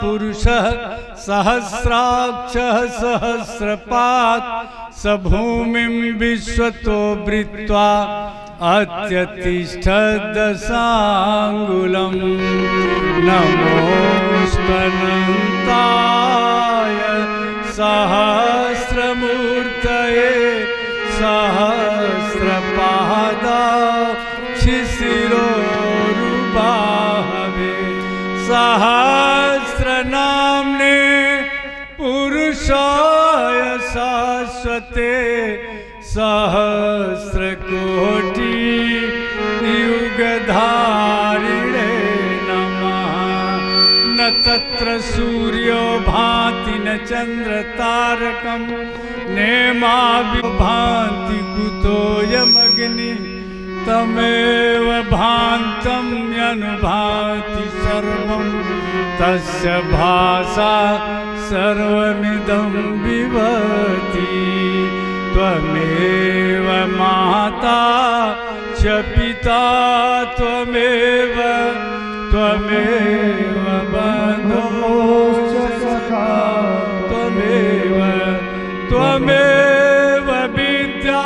पुरुषः सहस्राक्षः सहस्रपात् स भूमिं विश्वतो वृत्वा अत्यतिष्ठदशाङ्गुलं नमोऽस्तनन्ताय सहस्रमूर्तये सहस्रपादाक्षिशिरोरुबाहवे सहस्रनाम्ने पुरुषाय शाश्वते सहस्रकोटि युगधारिणे नमः। न तत्र सूर्यो भाति न चन्द्रतारकं नेमापि भान्ति कुतोऽयमग्निः तमेव भान्तं यनुभाति सर्वं तस्य भासा सर्वमिदं विभवति। त्वमेव माता च पिता त्वमेव बन्धुश्च सखा त्वमेव विद्या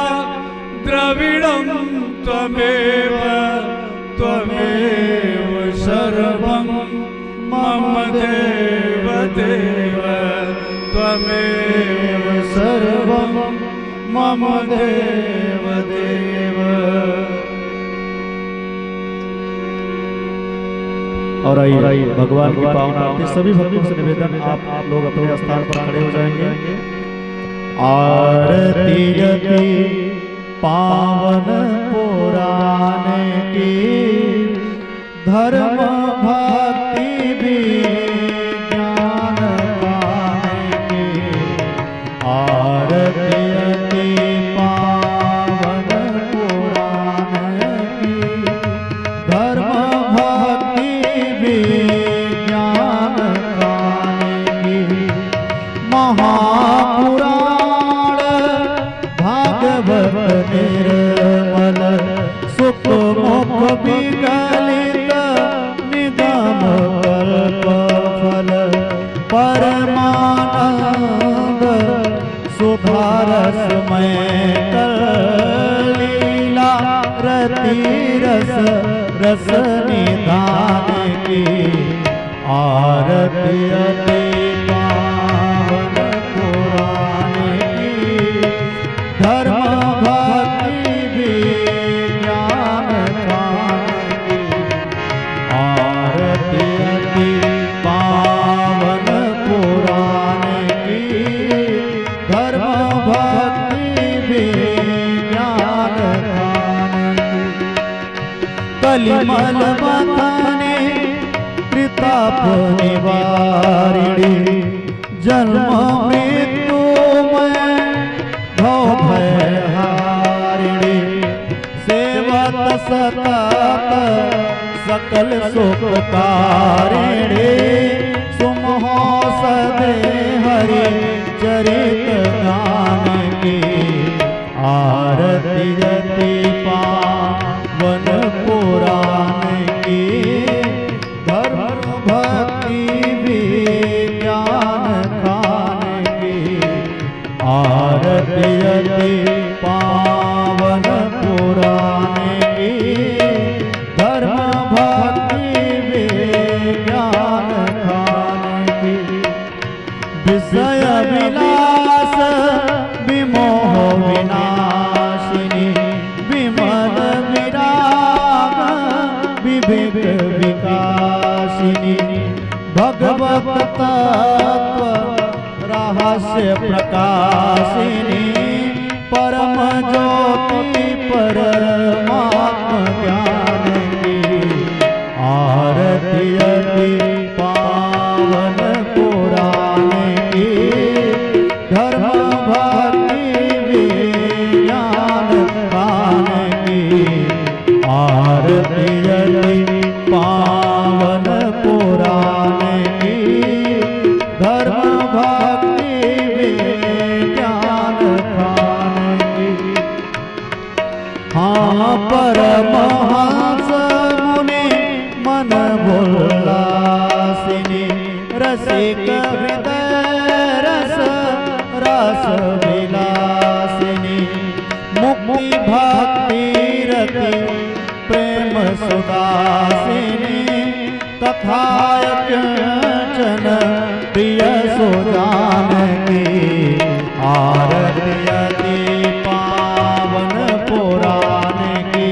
द्रविणं त्वमेव सर्वं मम देव त्वमेव सर्वं मम देव। और आइए भगवान की पावन आरती सभी भक्तों से निवेदन आप लोग अपने स्थान पर खड़े हो जाएंगे। आरती यति पावन पुराण की धर्म भक्ति विज्ञान पाने की आरती यति पावन पुराण की धर्म भक्ति विज्ञान पाने की महापुराण भागवत निर्मल सुख मुख विगलित निगम कल्प फल परमानंद सुधारसमय लीला रति रस निधान की आरती अति पावन पुराण की धर्म भक्ति विज्ञान की आरती अति पावन पुराण की धर्म भक्ति विज्ञान की कलिमल मथने प्रताप निवारिणी जन्म मृत्यु में भव भयहारिणी सेवत सतत सकल सुखकारिणी सुमहो सदे हरि चरित गान की आरती यति पावन पुराण की धर्म भक्ति विज्ञान खान की आरती यति पावन पुराण की धर्म भक्ति विज्ञान खान की विषय विलास विमोह विनाशिनी विमल विराग विवेक विकासिनी भगवत तत्व रहस्य प्रकाशिनी परम ज्योति परमात्म ज्ञान की आरती अति पावन पुराण की धर्म भक्ति विज्ञान खान की आरती अति पावन पुराण की धर्म भक्ति विज्ञान खान की। हाँ परमहंस मुनि मन भोलासिनी रस रसिक हृदय रस रस विलासिनी मुक्ति भक्ति रति प्रेम सुदासिनी कथायचन प्रिय सुजानकी आरती अति पावन पुराण की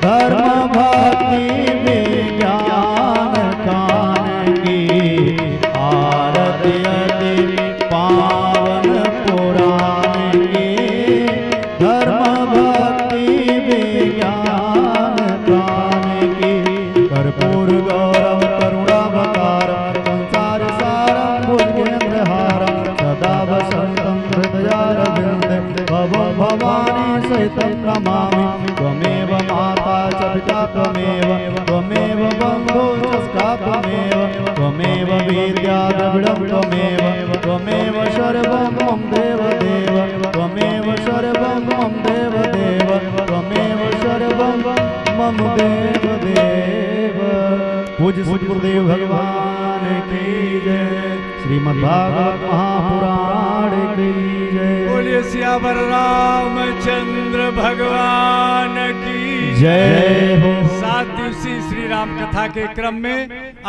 धर्म भक्ति विज्ञान कान की आरती अति पावन पुराण की धर्म भक्ति विज्ञान कान की कर्पूर गौरम करुणावतारम संसार सारम भुजगेन्द्रहारम सदा वसंतम हृदयारविंदे भवं भवानी सहितं नमामि त्वमेव माता च पिता त्वमेव बन्धो च सखा त्वमेव विद्या द्रविडं त्वमेव सर्वं मम देवदेव त्वमेव सर्वं मम देवदेव त्वमेव सर्वं मम देवदेव। पूज्य श्री गुरुदेव भगवान की जय। श्रीमद् भागवत महापुराण की जय। बोलिए सियावर रामचंद्र भगवान की जय हो। 7 दिवसीय श्री राम कथा के क्रम में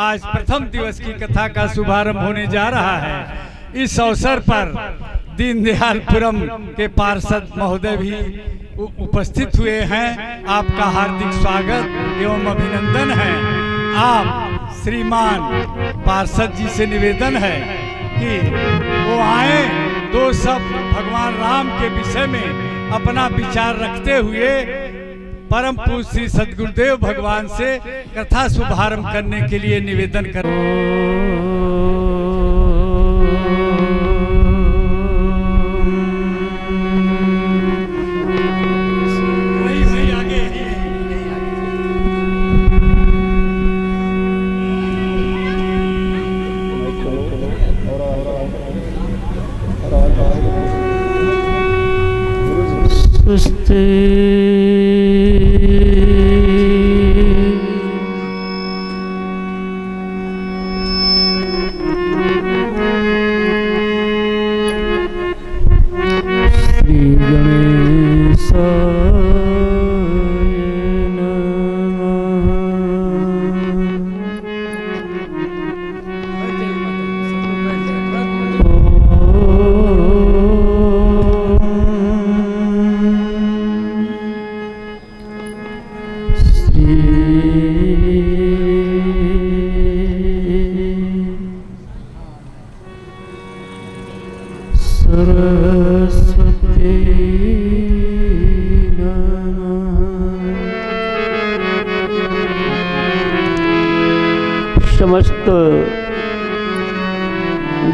आज प्रथम दिवस की कथा का शुभारंभ होने जा रहा है। इस अवसर पर दीनदयालपुरम के पार्षद महोदय भी उपस्थित हुए हैं। आपका हार्दिक स्वागत एवं अभिनंदन है। आप श्रीमान पार्षद जी से निवेदन है कि वो आए, 2 शब्द भगवान राम के विषय में अपना विचार रखते हुए परम पूज्य श्री सद्गुरुदेव भगवान से कथा शुभारंभ करने के लिए निवेदन कर। समस्त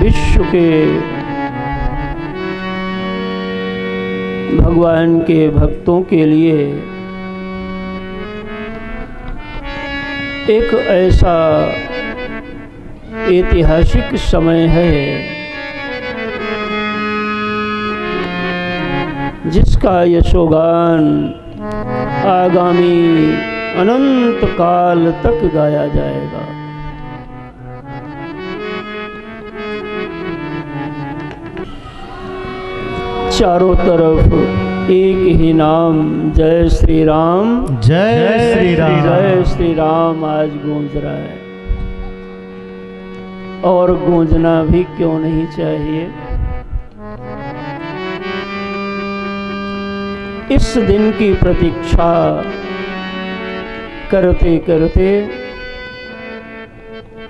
विश्व के भगवान के भक्तों के लिए एक ऐसा ऐतिहासिक समय है जिसका यशोगान आगामी अनंत काल तक गाया जाएगा। चारों तरफ एक ही नाम जय श्री राम जय श्री राम जय श्री राम आज गूंज रहा है, और गूंजना भी क्यों नहीं चाहिए। इस दिन की प्रतीक्षा करते करते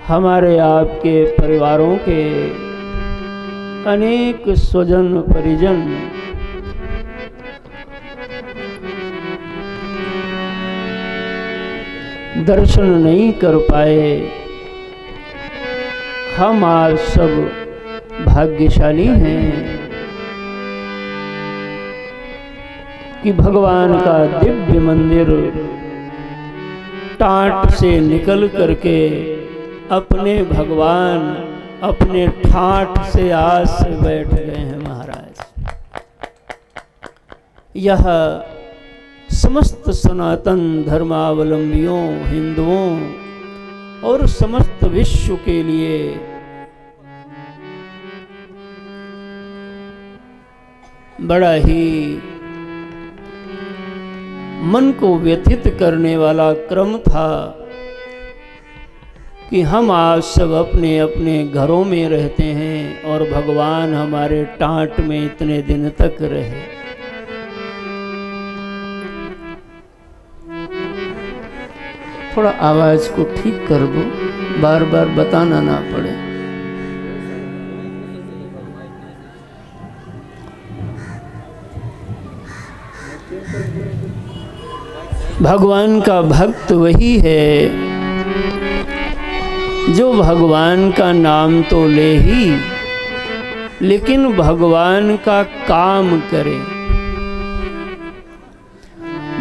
हमारे आपके परिवारों के अनेक स्वजन परिजन दर्शन नहीं कर पाए। हम आज सब भाग्यशाली हैं कि भगवान का दिव्य मंदिर टाट से निकल करके अपने भगवान अपने ठाठ से आज से बैठ गए हैं। महाराज, यह समस्त सनातन धर्मावलंबियों, हिंदुओं और समस्त विश्व के लिए बड़ा ही मन को व्यथित करने वाला क्रम था कि हम आज सब अपने अपने घरों में रहते हैं और भगवान हमारे टाट में इतने दिन तक रहे। थोड़ा आवाज को ठीक कर दो, बार बार बताना ना पड़े। भगवान का भक्त वही है जो भगवान का नाम तो ले ही, लेकिन भगवान का काम करे।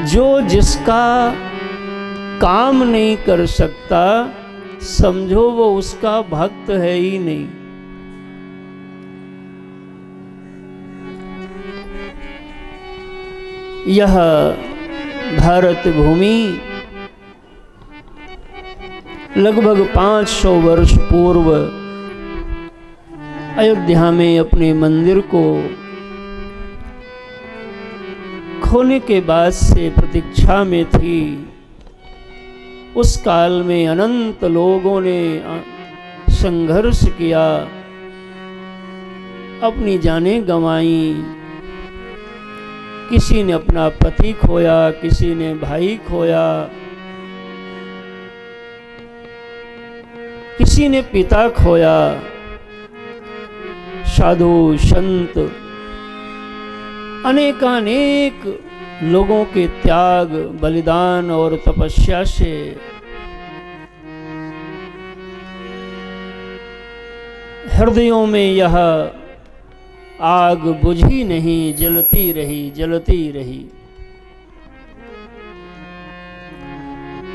जो जिसका काम नहीं कर सकता, समझो वो उसका भक्त है ही नहीं। यह भारत भूमि लगभग 500 वर्ष पूर्व अयोध्या में अपने मंदिर को खोने के बाद से प्रतीक्षा में थी। उस काल में अनंत लोगों ने संघर्ष किया, अपनी जानें गंवाई। किसी ने अपना पति खोया, किसी ने भाई खोया, किसी ने पिता खोया। साधु संत अनेकानेक लोगों के त्याग, बलिदान और तपस्या से हृदयों में यह आग बुझी नहीं, जलती रही, जलती रही।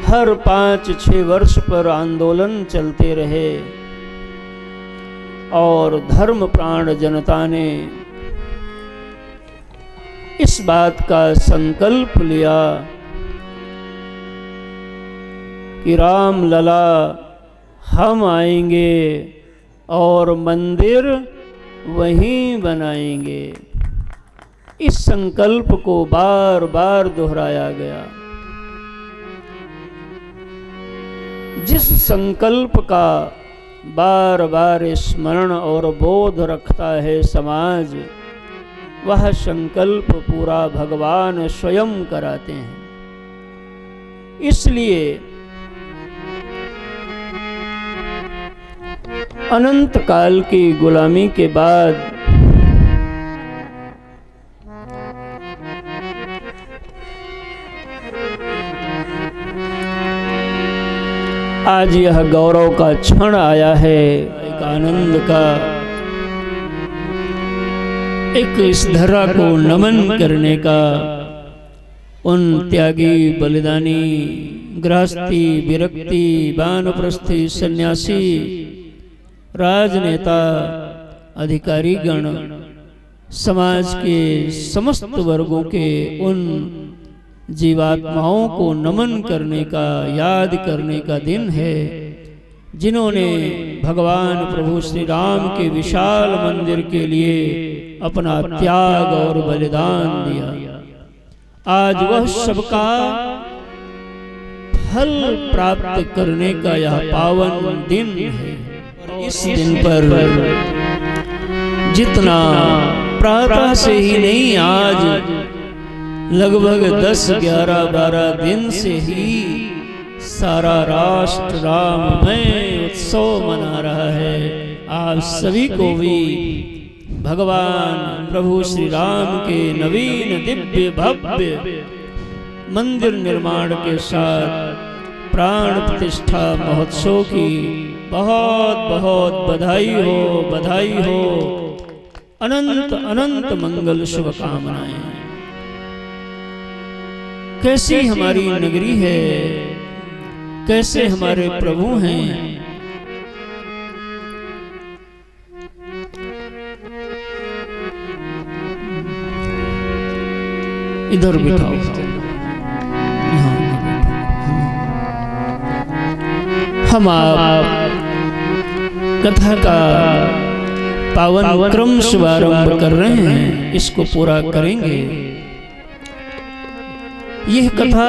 हर 5-6 वर्ष पर आंदोलन चलते रहे और धर्म प्राण जनता ने इस बात का संकल्प लिया कि राम लला हम आएंगे और मंदिर वहीं बनाएंगे। इस संकल्प को बार बार दोहराया गया। जिस संकल्प का बार बार स्मरण और बोध रखता है समाज, वह संकल्प पूरा भगवान स्वयं कराते हैं। इसलिए अनंत काल की गुलामी के बाद आज यह गौरव का क्षण आया है, एक आनंद का, एक इस धरा को नमन करने का। उन त्यागी, बलिदानी, गृहस्थी, विरक्ति, वानप्रस्थी, सन्यासी, राजनेता, अधिकारीगण, समाज के समस्त वर्गों के उन जीवात्माओं को नमन करने का, याद करने का दिन है, जिन्होंने भगवान प्रभु श्री राम के विशाल मंदिर के लिए अपना त्याग और बलिदान दिया। आज वह सबका फल प्राप्त करने का यह पावन दिन है। इस दिन पर जितना प्रातः से ही नहीं, आज लगभग 10, 11, 12 दिन से ही सारा राष्ट्र राममय उत्सव मना रहा है। आप सभी को भी भगवान प्रभु श्री राम के नवीन दिव्य भव्य मंदिर निर्माण के साथ प्राण प्रतिष्ठा महोत्सव की बहुत बहुत बधाई हो, बधाई हो। अनंत अनंत मंगल शुभकामनाएं। कैसी हमारी नगरी है, कैसे हमारे प्रभु हैं। इधर बिठाओ, हम आप कथा का पावन क्रम शुभारंभ कर रहे हैं, इसको पूरा करेंगे। यह कथा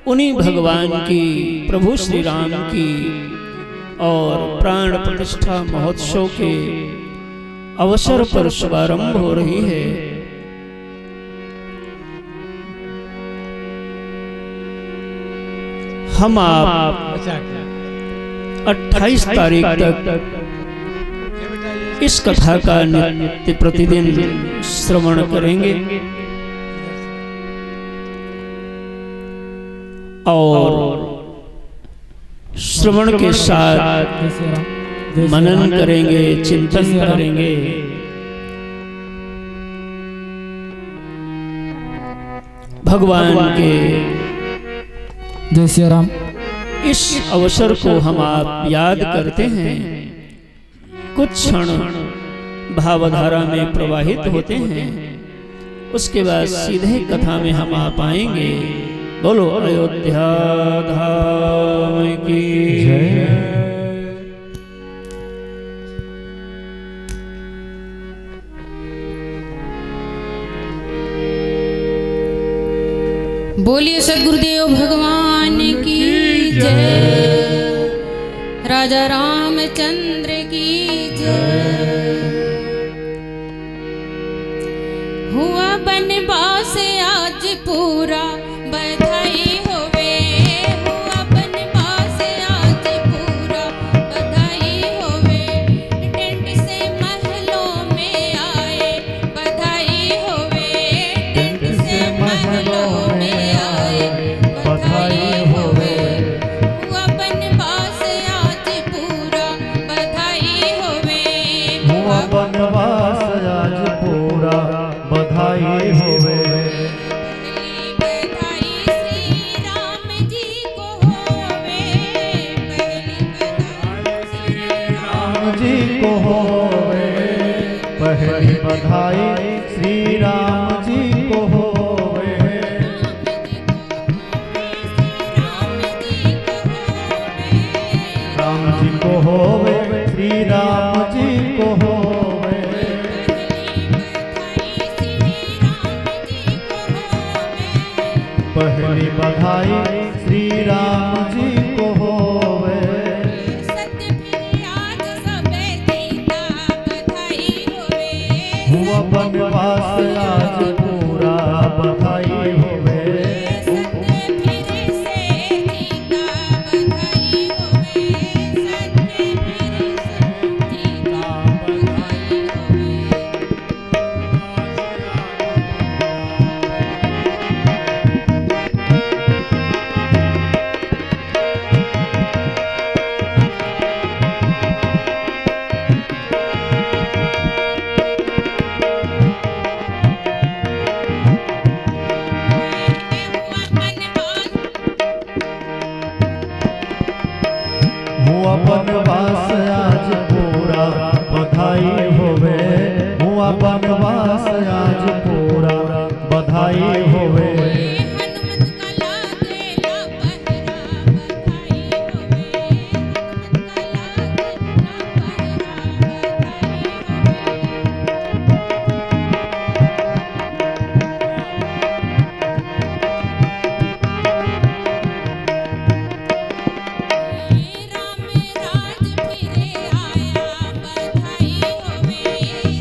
उन्हीं भगवान की, प्रभु श्री राम की और प्राण प्रतिष्ठा महोत्सव के अवसर पर शुभारंभ हो रही है। हम आप 28 तारीख तक इस कथा का नित्य प्रतिदिन श्रवण करेंगे और श्रवण के साथ मनन करेंगे, चिंतन करेंगे। भगवान के जय श्री राम। इस अवसर को हम आप याद करते हैं, कुछ क्षण भावधारा में प्रवाहित होते हैं, उसके बाद सीधे कथा में हम आ पाएंगे। बोलो अयोध्या धाम की जय। बोलिए सद्गुरुदेव भगवान की जय, राजा रामचंद्र की जय। हुआ बनवास आज पूरा, बधाई होवे। हुआ बनवास आज पूरा, बधाई होवे। टेंट से महलों में आए, बधाई होवे। टेंट से महलों में आए, बधाई होवे। हुआ बनवास आज पूरा, बधाई होवे। हुआ बनवास आज पूरा, बधाई होवे। पहली बधाई श्री राम जी को होवे। राम जी को होवे, श्री राम जी को होवे। पहली बधाई श्री राम जी को होवे। हुआ बनवास आज पूरा, बधाई होवे। हुआ बनवास आज पूरा, बधाई होवे। हुआ बनवास आज पूरा, बधाई होवे।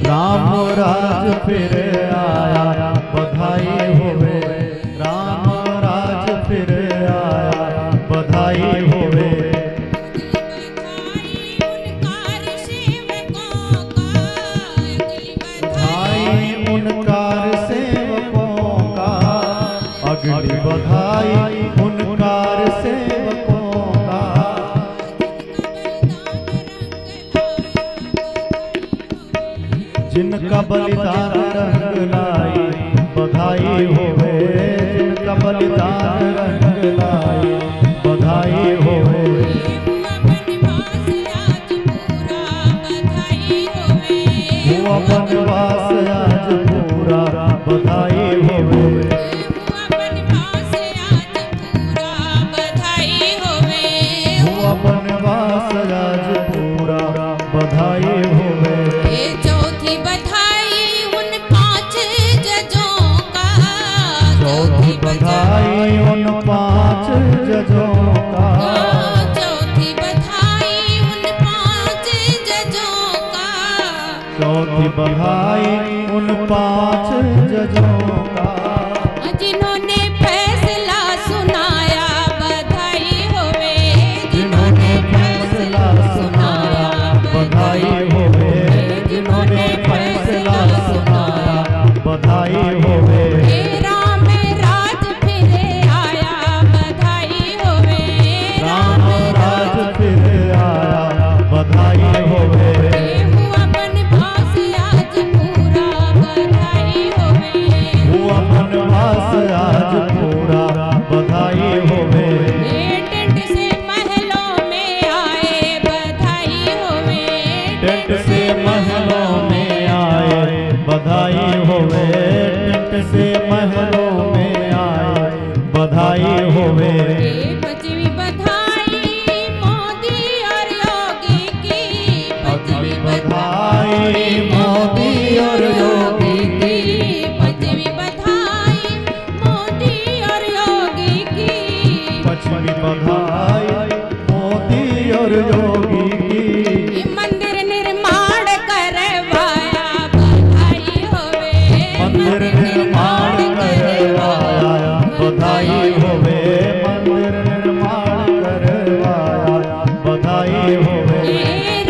राम राज फिर आया, बधाई होवे। राम राज फिर आया, बधाई होवे। बधाई उनकार सेवकों का, अगली बधाई उनकार सेवकों का। जिनका बलिदान रंग लाई, बधाई होवे। जिनका बलिदान रंग लाई, बधाई होवे। हुआ बनवास आज पूरा, बधाई होवे। हुआ बनवास आज पूरा, बधाई होवे। चौथी बधाई उन 5 जजों का। जिन्होंने फैसला सुनाया बधाई होवे, जिन्होंने फैसला सुनाया बधाई होवे, जिन्होंने फैसला सुनाया बधाई होवे। राम राज फिर आया बधाई होवे, राम राज फिर आया बधाई होवे। हुआ बनवास आज पूरा बधाई होवे, हुआ बनवास आज पूरा बधाई होवे। टेंट से महलों में आए बधाई होवे, टेंट से महलों में आए बधाई होवे। टेंट से महलों में आए बधाई होवे। 5वीं बधाई मोदी और योगी की, 5वीं बधाई मोदी और योगी की। 5वीं बधाई मोदी और योगी की, 5वीं बधाई मोदी और योगी की। मंदिर निर्माण करवाया बधाई होवे, मंदिर निर्माण करवाया बधाई होवे। मंदिर निर्माण करवाया बधाई होवे।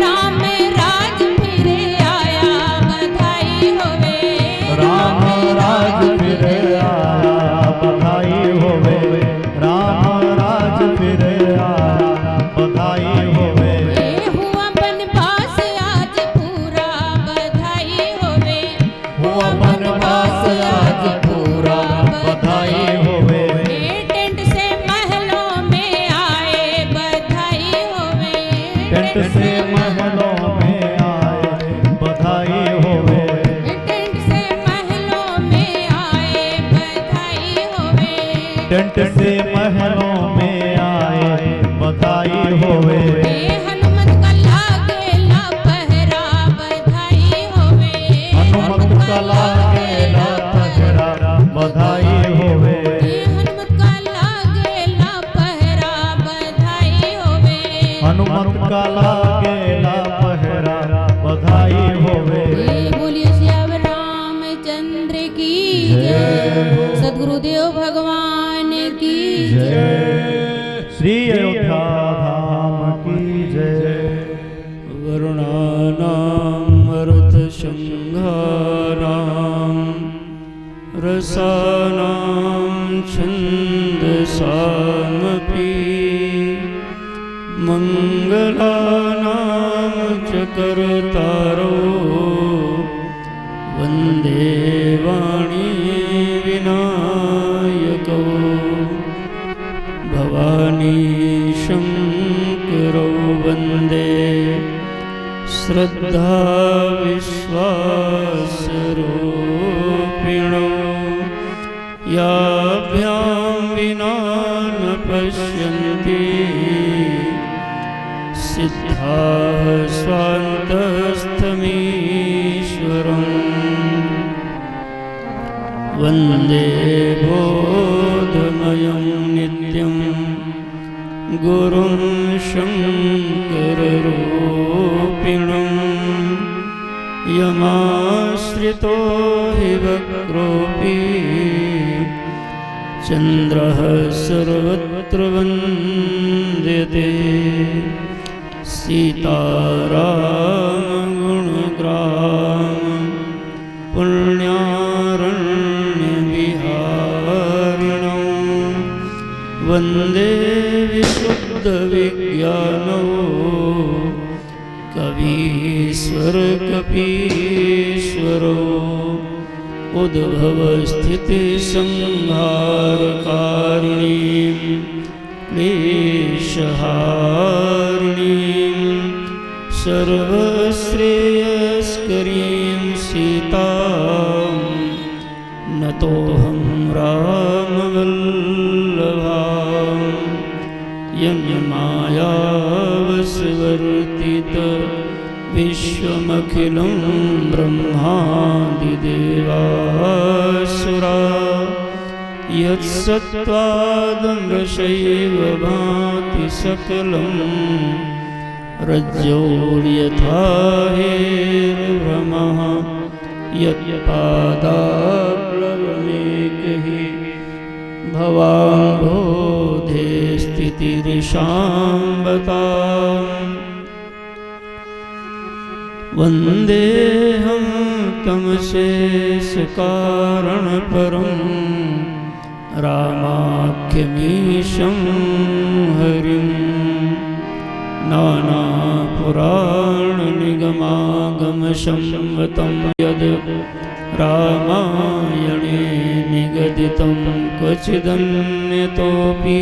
राम राज फिर आया बधाई होवे, राम राज फिर आया बधाई होवे। राम राज फिर आया बधाई होवे। हुआ बनवास आज पूरा बधाई होवे, हुआ बनवास आज पूरा बधाई होवे। टेंट से महलों में आए बधाई होवे, टेंट से महलों में आए बधाई होवे। टेंट से महलों में आए बधाई होवे, टेंट से महलों में आए बधाई होवे। हनुमत का लागेला पहरा बधाई होवे, हनुमत का लागेला पहरा बधाई होवे। हनुमत का लागेला पहरा बधाई होवे, हनुमत का लागेला पहरा बधाई होवे। बोलिए श्याम रामचंद्र की जय, सद्गुरुदेव भगवान की जय। श्री अयोध्या धाम की जय। वर्णानां अर्थशृङ्गानां रसानां छन्दसामपि मङ्गलानां च कर्तारो वन्दे वाणी विनायकौ भवानी शङ्करौ वन्दे श्रद्धा विश्वासरूपिणौ याभ्यां विना न पश्यन्ति सिद्धाः स्वान्तस्थमीश्वरम् वन्दे बोधमयं नित्यं गुरुं शङ्कररूपिणं यमाश्रितो हि वक्रोऽपि चन्द्रः सर्वत्र वन्द्यते सीतारामगुणग्राम पुण्यारण्यविहारिणौ वन्दे विशुद्धविज्ञानौ कवीश्वरकपीश्वरो उद्भवस्थितिसंहारकारिणीं क्लेशहारिणीं सर्वश्रेयस्करीं सीतां नतोऽहं रामवल्लभां यन्मायावसवर्तित विश्वमखिलं ब्रह्मादिदेवासुरा यत्सत्त्वादमृषैव भाति सकलं रज्जोर्यथा हेर्भ्रमः यत्पादाप्लवमेक हि भवाम्भोधे स्थितिरिषाम्बताम् वन्देऽहं तमशेषकारणपरं रामाख्यमीशं हरिं नानापुराणनिगमागमसंवतं यद् रामायणे निगदितं क्वचिदन्यतोऽपि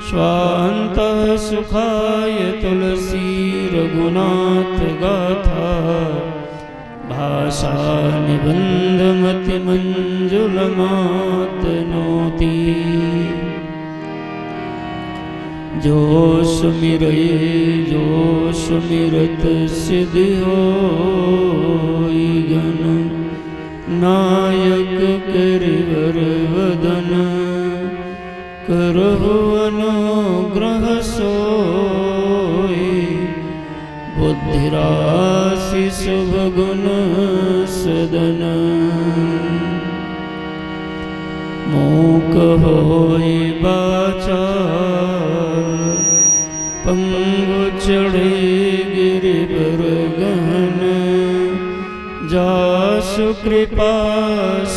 स्वान्तः सुखाय तुलसी रघुनाथ गाथा भाषा निबंधमतिमंजुलमातनोति जो सुमिरत सिद्धि होई गण नायक करिवर वदन करहु अनुग्रह सोई बुद्धिराशि शुभ गुण सदन मूक होई बाचाल पंगु चढ़े गिरिवर गहन जासु कृपा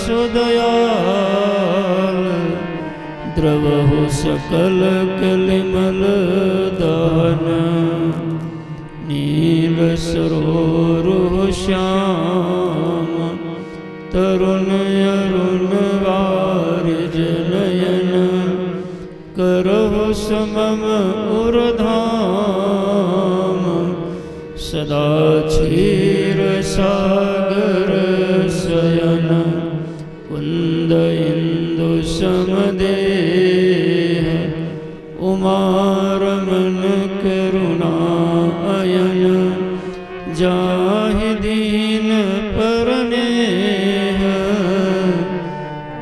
सुदयाल द्रवहु सकल कलिमल दान नील सरोरुह श्याम तरुण अरुण वारिज नयन करहु समम उर्धाम सदा क्षीर सागर शयन कुंद इंदु समदेह उमारमन करुणा अयन जाहि दीन परनेह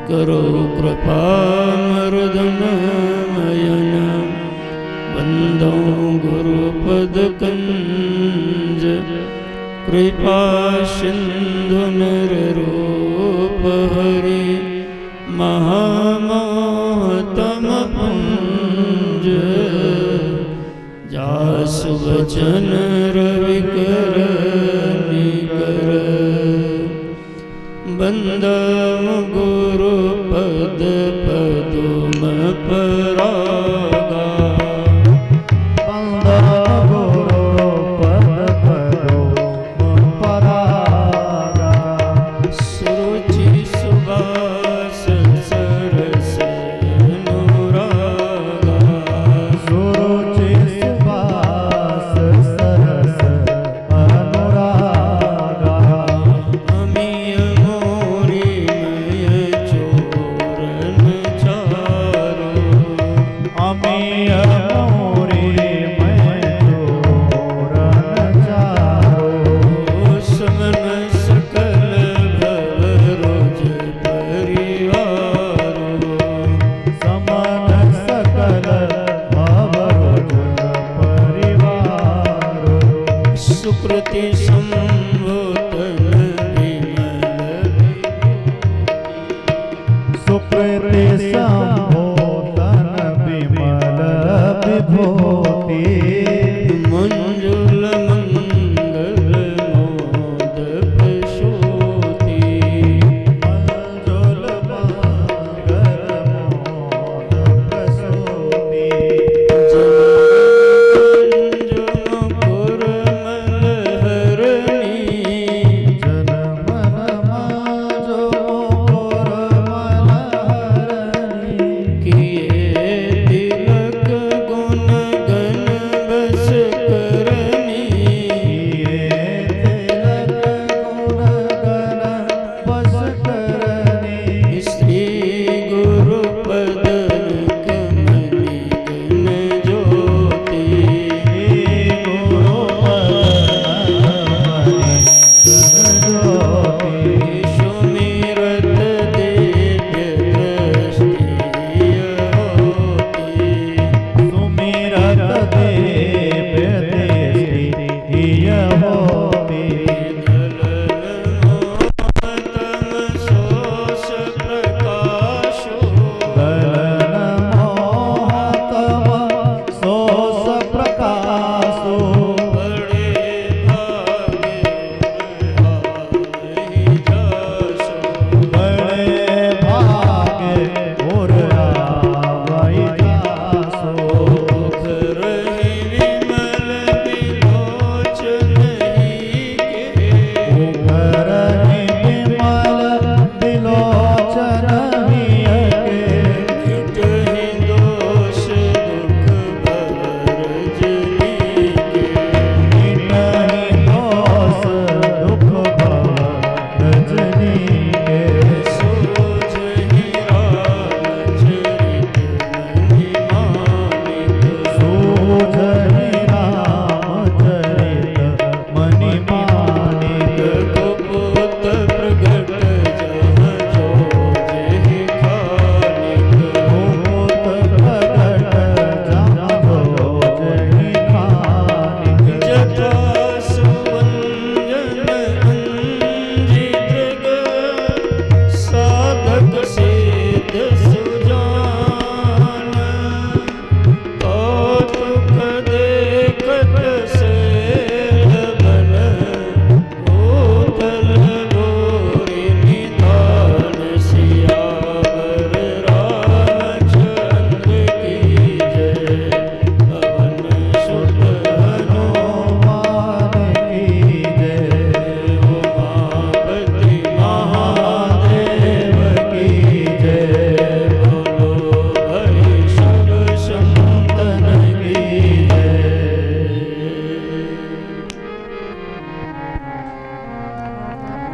करो कृपा मर्दन मयन बंदो गुरुपद कंज कृपा सिंधु नर रूप हरि महामोहतम पुंज जासु वचन रविकर निकर बंदम गुरु पद पदुम परागा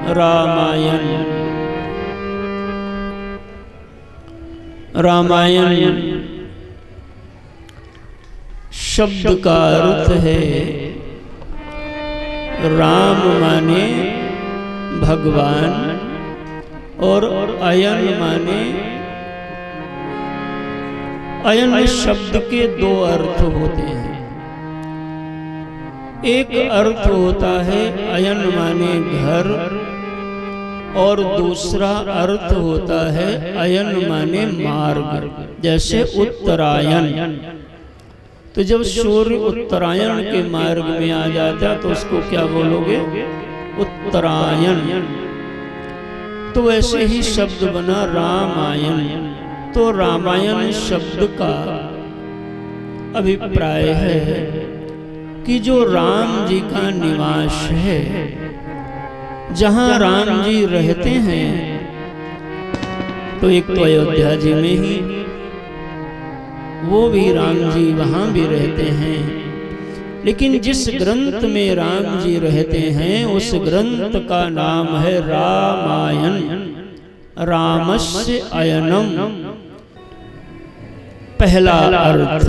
रामायण। रामायण शब्द का अर्थ है राम माने भगवान और अयन माने, अयन शब्द के दो अर्थ होते हैं। एक अर्थ होता है अयन माने घर और दूसरा अर्थ होता है अयन माने मार्ग, जैसे उत्तरायण। तो जब सूर्य उत्तरायण के मार्ग में आ जाता तो उसको क्या बोलोगे? उत्तरायण। तो वैसे ही शब्द बना रामायण। तो रामायण शब्द का अभिप्राय है कि जो राम जी का निवास है, जहाँ राम जी रहते हैं, तो एक तो अयोध्या जी में ही, वो भी राम जी वहाँ भी रहते हैं। लेकिन जिस ग्रंथ में राम जी रहते हैं उस ग्रंथ का नाम है रामायण। रामस्य अयनम पहला अर्थ।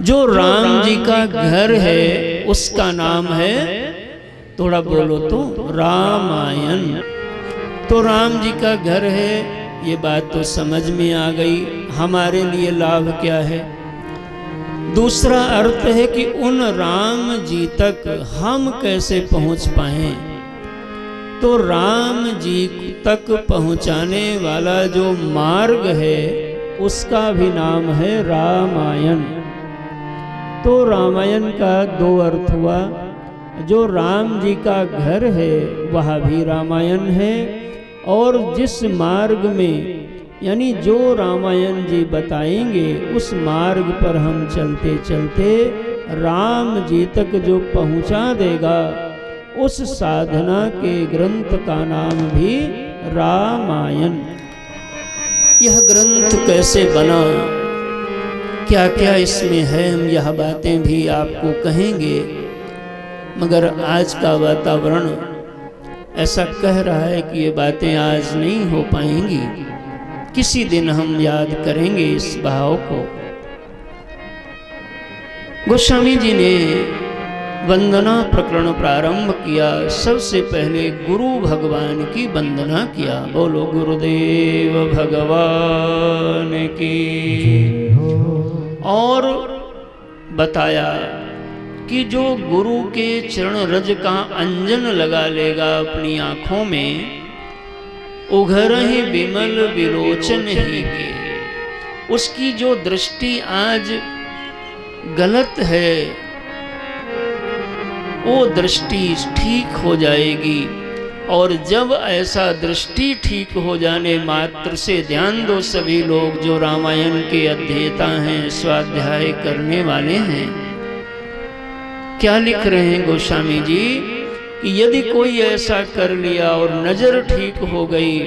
जो राम जी का घर है उसका नाम है, थोड़ा बोलो तो, रामायण। तो राम जी का घर है, ये बात तो समझ में आ गई। हमारे लिए लाभ क्या है? दूसरा अर्थ है कि उन राम जी तक हम कैसे पहुंच पाएं। तो राम जी तक पहुंचाने वाला जो मार्ग है उसका भी नाम है रामायण। तो रामायण का दो अर्थ हुआ। जो राम जी का घर है वह भी रामायण है, और जिस मार्ग में, यानी जो रामायण जी बताएंगे उस मार्ग पर हम चलते चलते राम जी तक जो पहुंचा देगा, उस साधना के ग्रंथ का नाम भी रामायण। यह ग्रंथ कैसे बना, क्या क्या इसमें है, हम यह बातें भी आपको कहेंगे। मगर आज का वातावरण ऐसा कह रहा है कि ये बातें आज नहीं हो पाएंगी, किसी दिन हम याद करेंगे इस भाव को। गोस्वामी जी ने वंदना प्रकरण प्रारंभ किया। सबसे पहले गुरु भगवान की वंदना किया। बोलो गुरुदेव भगवान की। और बताया कि जो गुरु के चरण रज का अंजन लगा लेगा अपनी आंखों में, उघर ही विमल विलोचन ही के, उसकी जो दृष्टि आज गलत है वो दृष्टि ठीक हो जाएगी। और जब ऐसा दृष्टि ठीक हो जाने मात्र से, ध्यान दो सभी लोग जो रामायण के अध्येता हैं, स्वाध्याय करने वाले हैं, क्या लिख रहे हैं गोस्वामी जी कि यदि कोई ऐसा कर लिया और नजर ठीक हो गई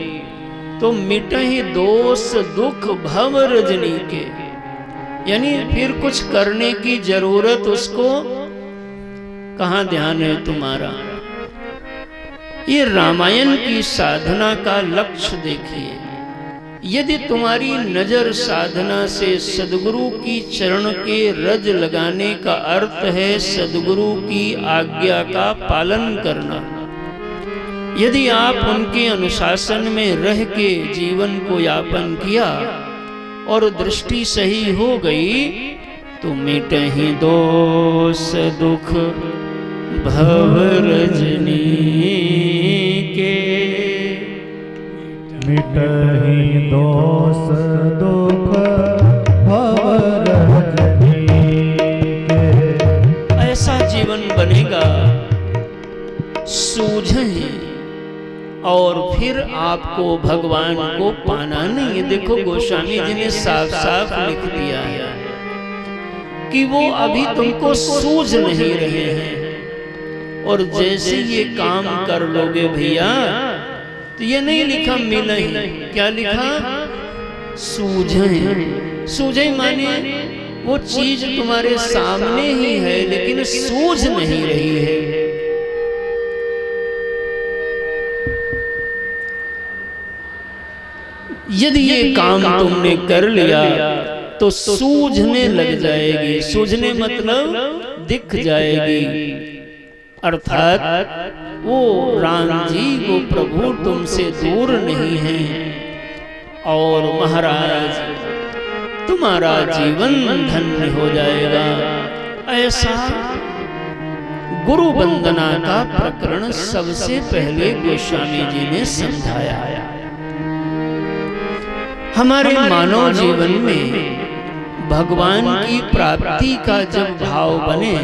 तो मिटहि दोष दुख भव रजनी के, यानी फिर कुछ करने की जरूरत उसको कहाँ ध्यान है तुम्हारा। ये रामायण की साधना का लक्ष्य देखिए। यदि तुम्हारी नजर साधना से सदगुरु की चरण के रज लगाने का अर्थ है सदगुरु की आज्ञा का पालन करना, यदि आप उनके अनुशासन में रह के जीवन को यापन किया और दृष्टि सही हो गई तो मिटहि दोष दुख भव रजनी के, मिटहि दोष दुख भव रजनी के। ऐसा जीवन बनेगा सूझे और फिर आपको भगवान को पाना नहीं। ये देखो गोस्वामी जी ने साफ साफ लिख दिया है कि वो अभी तुमको सूझ नहीं रहे हैं, और जैसे ये काम कर लोगे भैया तो ये नहीं लिखा मिले ही, क्या लिखा सूझे। सूझे माने वो चीज तुम्हारे सामने ही है लेकिन सूझ नहीं रही है। यदि ये काम तुमने कर लिया तो सूझने लग जाएगी। सूझने मतलब दिख जाएगी, अर्थात वो राम जी वो प्रभु तुमसे दूर नहीं हैं और महाराज तुम्हारा जीवन धन्य हो जाएगा। ऐसा गुरु वंदना का प्रकरण सबसे पहले गोस्वामी जी ने समझाया। हमारे मानव जीवन में भगवान की प्राप्ति का जब भाव बने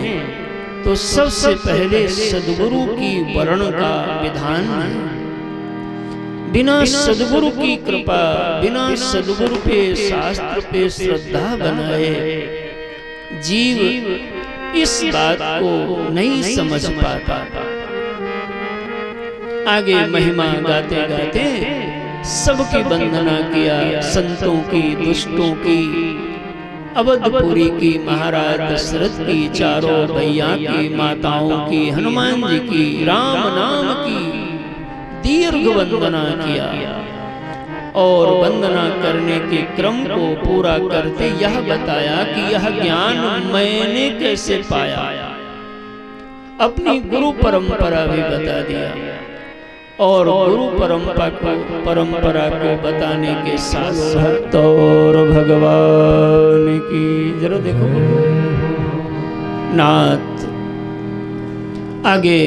तो सबसे पहले सद्गुरु की वर्ण का विधान है। बिना सद्गुरु की कृपा, बिना सद्गुरु पे शास्त्र पे श्रद्धा बनाए जीव इस बात को नहीं समझ पाता। आगे महिमा गाते गाते सबकी वंदना किया, संतों की, दुष्टों की, अवधपुरी की, महाराज दशरथ की, चारों भैया की, माताओं की, हनुमान जी की, राम नाम की दीर्घ वंदना किया। और वंदना करने के क्रम को पूरा करते यह बताया कि यह ज्ञान मैंने कैसे पाया। अपनी गुरु परंपरा भी बता दिया और गुरु परंपरा को बताने के साथ साथ और भगवान की जरा देखो नाथ आगे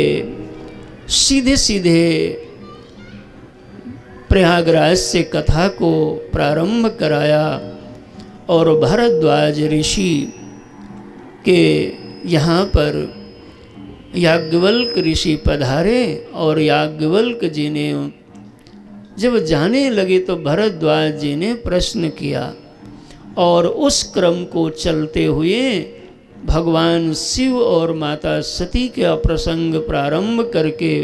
सीधे सीधे प्रयागराज से कथा को प्रारंभ कराया और भरद्वाज ऋषि के यहाँ पर याज्ञवल्क ऋषि पधारे और याज्ञवल्क जी ने जब जाने लगे तो भरद्वाज जी ने प्रश्न किया और उस क्रम को चलते हुए भगवान शिव और माता सती के प्रसंग प्रारंभ करके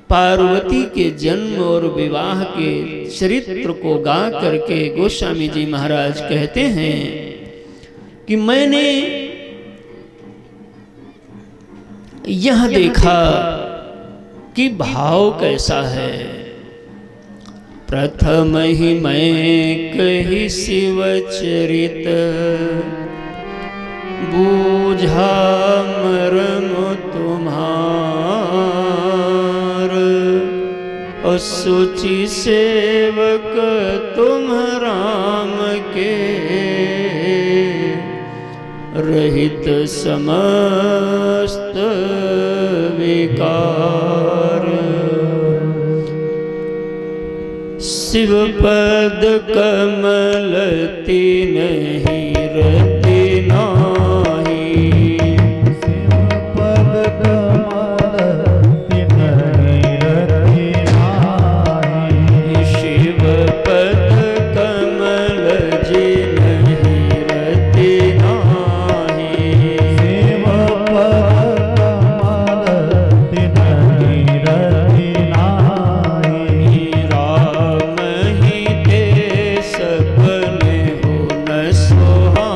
पार्वती के जन्म और विवाह के चरित्र को गा करके गोस्वामी जी महाराज कहते हैं कि मैंने यह देखा कि भाव कैसा है। प्रथम ही मैं कही शिव चरित बूझा मर्म तुम्हार असुचि सेवक तुम राम के रहित समस्त विकार। शिव पद कमल तीन ही रति नाही। शिव पद कमल तीन ही रति नाही। शिव पद कमल जिन ही रति नाही। शिव पद कमल तीन ही रति नाही। राम ही ते सपने हो न सोहा।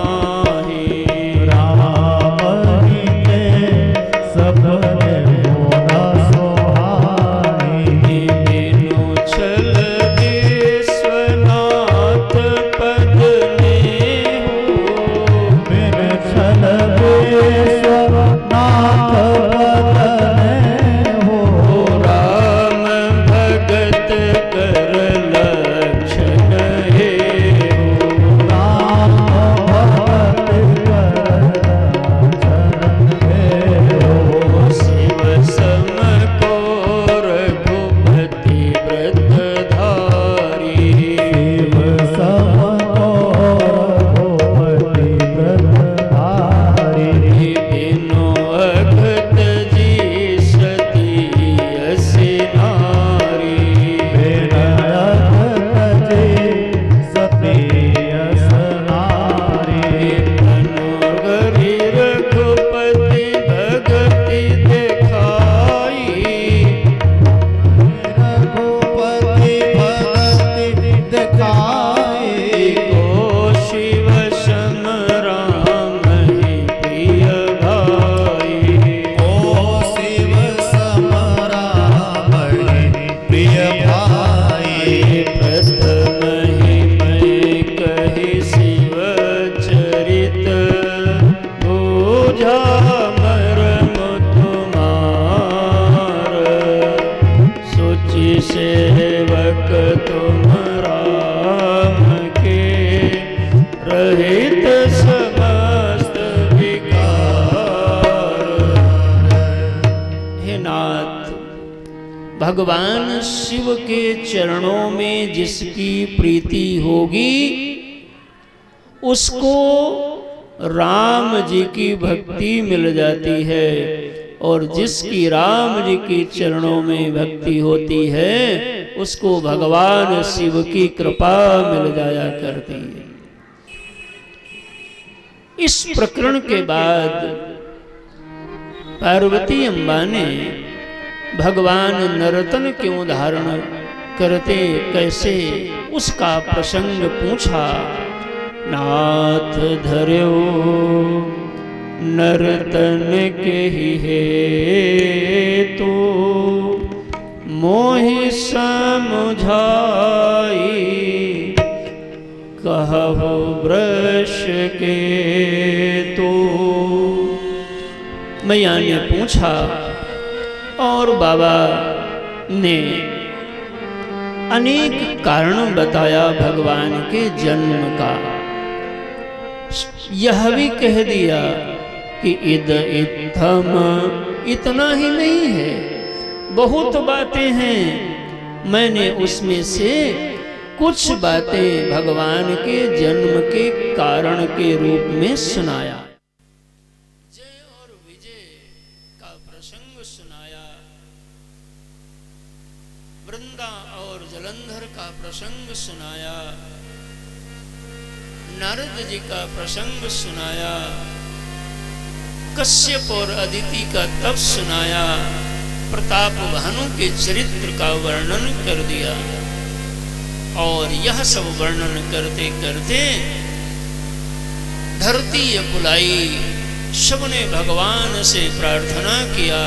नाथ, भगवान शिव के चरणों में जिसकी प्रीति होगी उसको राम जी की भक्ति मिल जाती है, और जिसकी राम जी के चरणों में भक्ति होती है उसको भगवान शिव की कृपा मिल जाया करती है। इस प्रकरण के बाद पार्वती अम्बा ने भगवान नर्तन क्यों धारण करते, कैसे, उसका प्रसंग पूछा। नाथ धर्यो नर्तन के ही हेतु, मोहि समझाई कहु वृष के तो। मैया ने पूछा और बाबा ने अनेक कारण बताया भगवान के जन्म का। यह भी कह दिया कि इद इत्थम, इतना ही नहीं है, बहुत बातें हैं, मैंने उसमें से कुछ बातें भगवान के जन्म के कारण के रूप में सुनाया। जय और विजय का प्रसंग सुनाया, वृंदा और जलंधर का प्रसंग सुनाया, नारद जी का प्रसंग सुनाया, कश्यप और अदिति का तप सुनाया, प्रताप भानु के चरित्र का वर्णन कर दिया। और यह सब वर्णन करते करते धरती अकुलाई, सबने भगवान से प्रार्थना किया,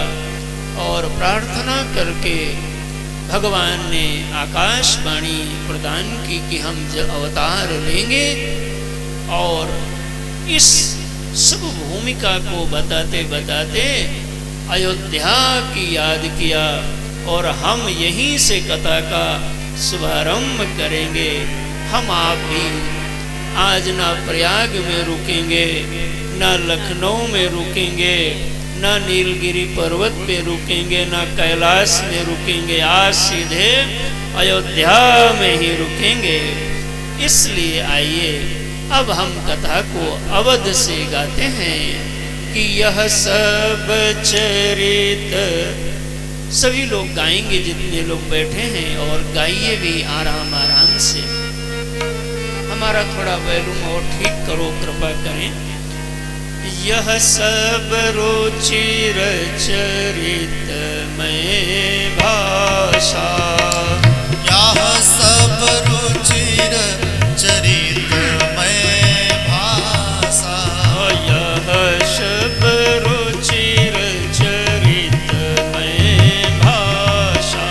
और प्रार्थना करके भगवान ने आकाशवाणी प्रदान की कि हम अवतार लेंगे, और इस सब भूमिका को बताते बताते अयोध्या की याद किया, और हम यहीं से कथा का शुभारंभ करेंगे। हम आप भी आज ना प्रयाग में रुकेंगे, ना लखनऊ में रुकेंगे, ना नीलगिरी पर्वत पे रुकेंगे, ना कैलाश में रुकेंगे, आज सीधे अयोध्या में ही रुकेंगे। इसलिए आइए अब हम कथा को अवध से गाते हैं कि यह सब चरित, सभी लोग गाएंगे जितने लोग बैठे हैं, और गाइए भी आराम आराम से। हमारा थोड़ा वॉल्यूम और ठीक करो, कृपा करें। यह सब रुचिर चरित में भाषा, यह सब रुचिर चरित में भाषा, यह सब रुचिर चरित में भाषा,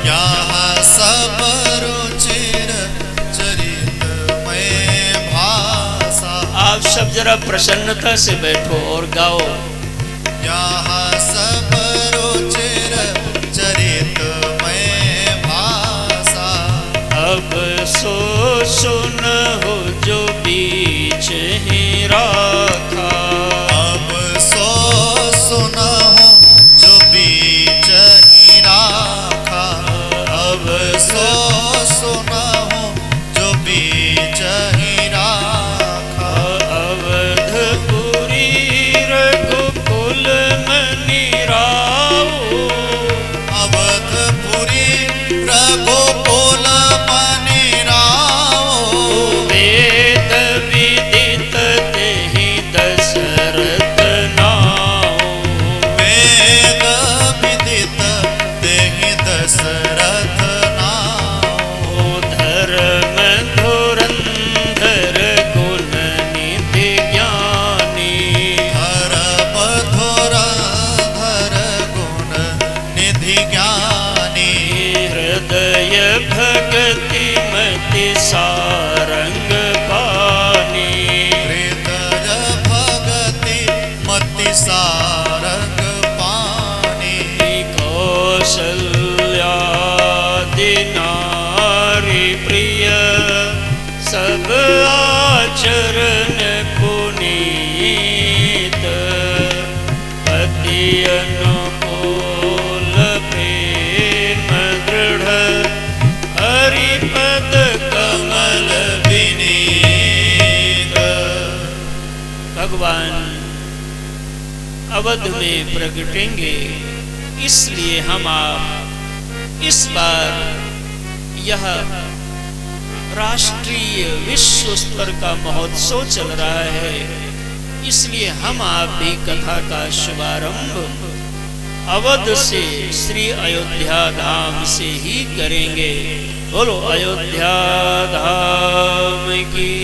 यह सब रुचिर चरित में भाषा। आप सब जरा प्रसन्नता से बैठो और गाओ। यह सब रुचिर चरित में भाषा, अब सो सुनहो जो बीच ही राखा, अब सो सुनहो जो बीच ही राखा, अब सो सुनहो जो बीच ही राखा। अवधपुरी रघुकुल मनि राऊ, अवधपुरी रघुकुल मनि राऊ, वेद विदित तेहि दशरथ नाऊ, वेद विदित तेहि दशरथ नाऊ। धर्म धुरंधर गुण निधि ज्ञानी, धर्म धुरंधर गुण निधि ज्ञानी, हृदय भक्ति मति सारंग पानी, हृदय भगति मति सारंग पानी। कौशल्यादि नारी प्रिय, सब आचरण पुनीत, अति अनुकूल अवध में प्रगटेंगे। इसलिए हम आप इस बार यह राष्ट्रीय विश्व स्तर का महोत्सव चल रहा है, इसलिए हम आप भी कथा का शुभारंभ अवध से श्री अयोध्या धाम से ही करेंगे। बोलो अयोध्या धाम की।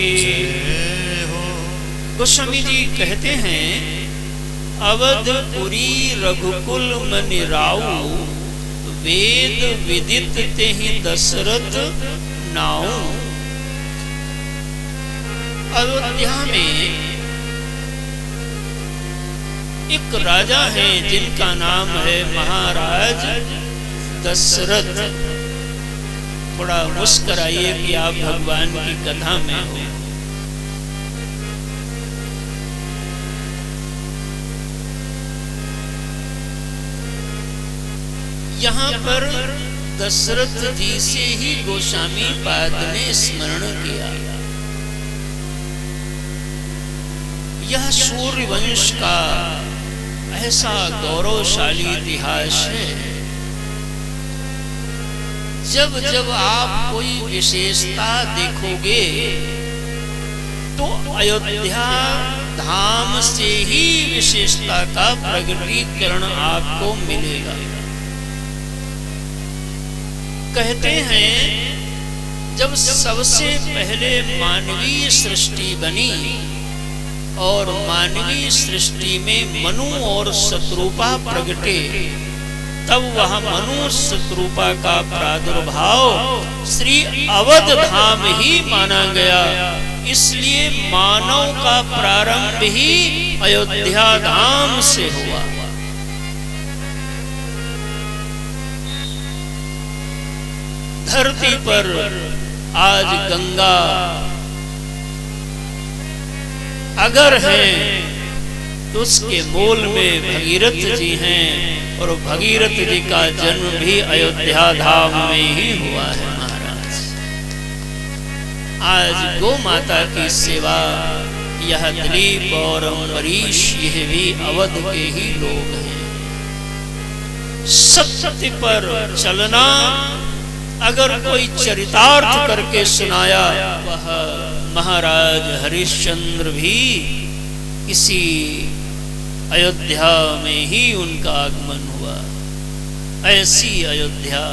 गोस्वामी जी कहते हैं, अवधपुरी रघुकुल मनि राऊ, वेद विदित तेहि दशरथ नाऊ। अयोध्या में एक राजा है जिनका नाम है महाराज दशरथ। थोड़ा मुस्कुराइए कि आप भगवान की कथा में हो। यहाँ पर दशरथ जी से ही गोस्वामी पाद ने स्मरण किया। यह सूर्य वंश का ऐसा गौरवशाली इतिहास है। जब जब आप कोई विशेषता देखोगे तो अयोध्या धाम से ही विशेषता का प्रगटीकरण आपको मिलेगा। कहते हैं, जब सबसे पहले मानवीय सृष्टि बनी और मानवीय सृष्टि में मनु और शत्रुपा प्रगटे, तब वह मनु शत्रुपा का प्रादुर्भाव श्री अवध धाम ही माना गया। इसलिए मानव का प्रारंभ ही अयोध्या धाम से हुआ। धरती पर आज गंगा अगर है तो उसके मूल में भगीरथ जी हैं, और भगीरथ जी का जन्म भी अयोध्या धाम में ही हुआ है। महाराज आज गौ माता की सेवा यह दिलीप और अम्बरीश यह भी अवध के ही लोग हैं। सत्य पर चलना अगर कोई चरितार्थ करके सुनाया, वह महाराज हरिश्चंद्र भी इसी अयोध्या में ही उनका आगमन हुआ। ऐसी अयोध्या,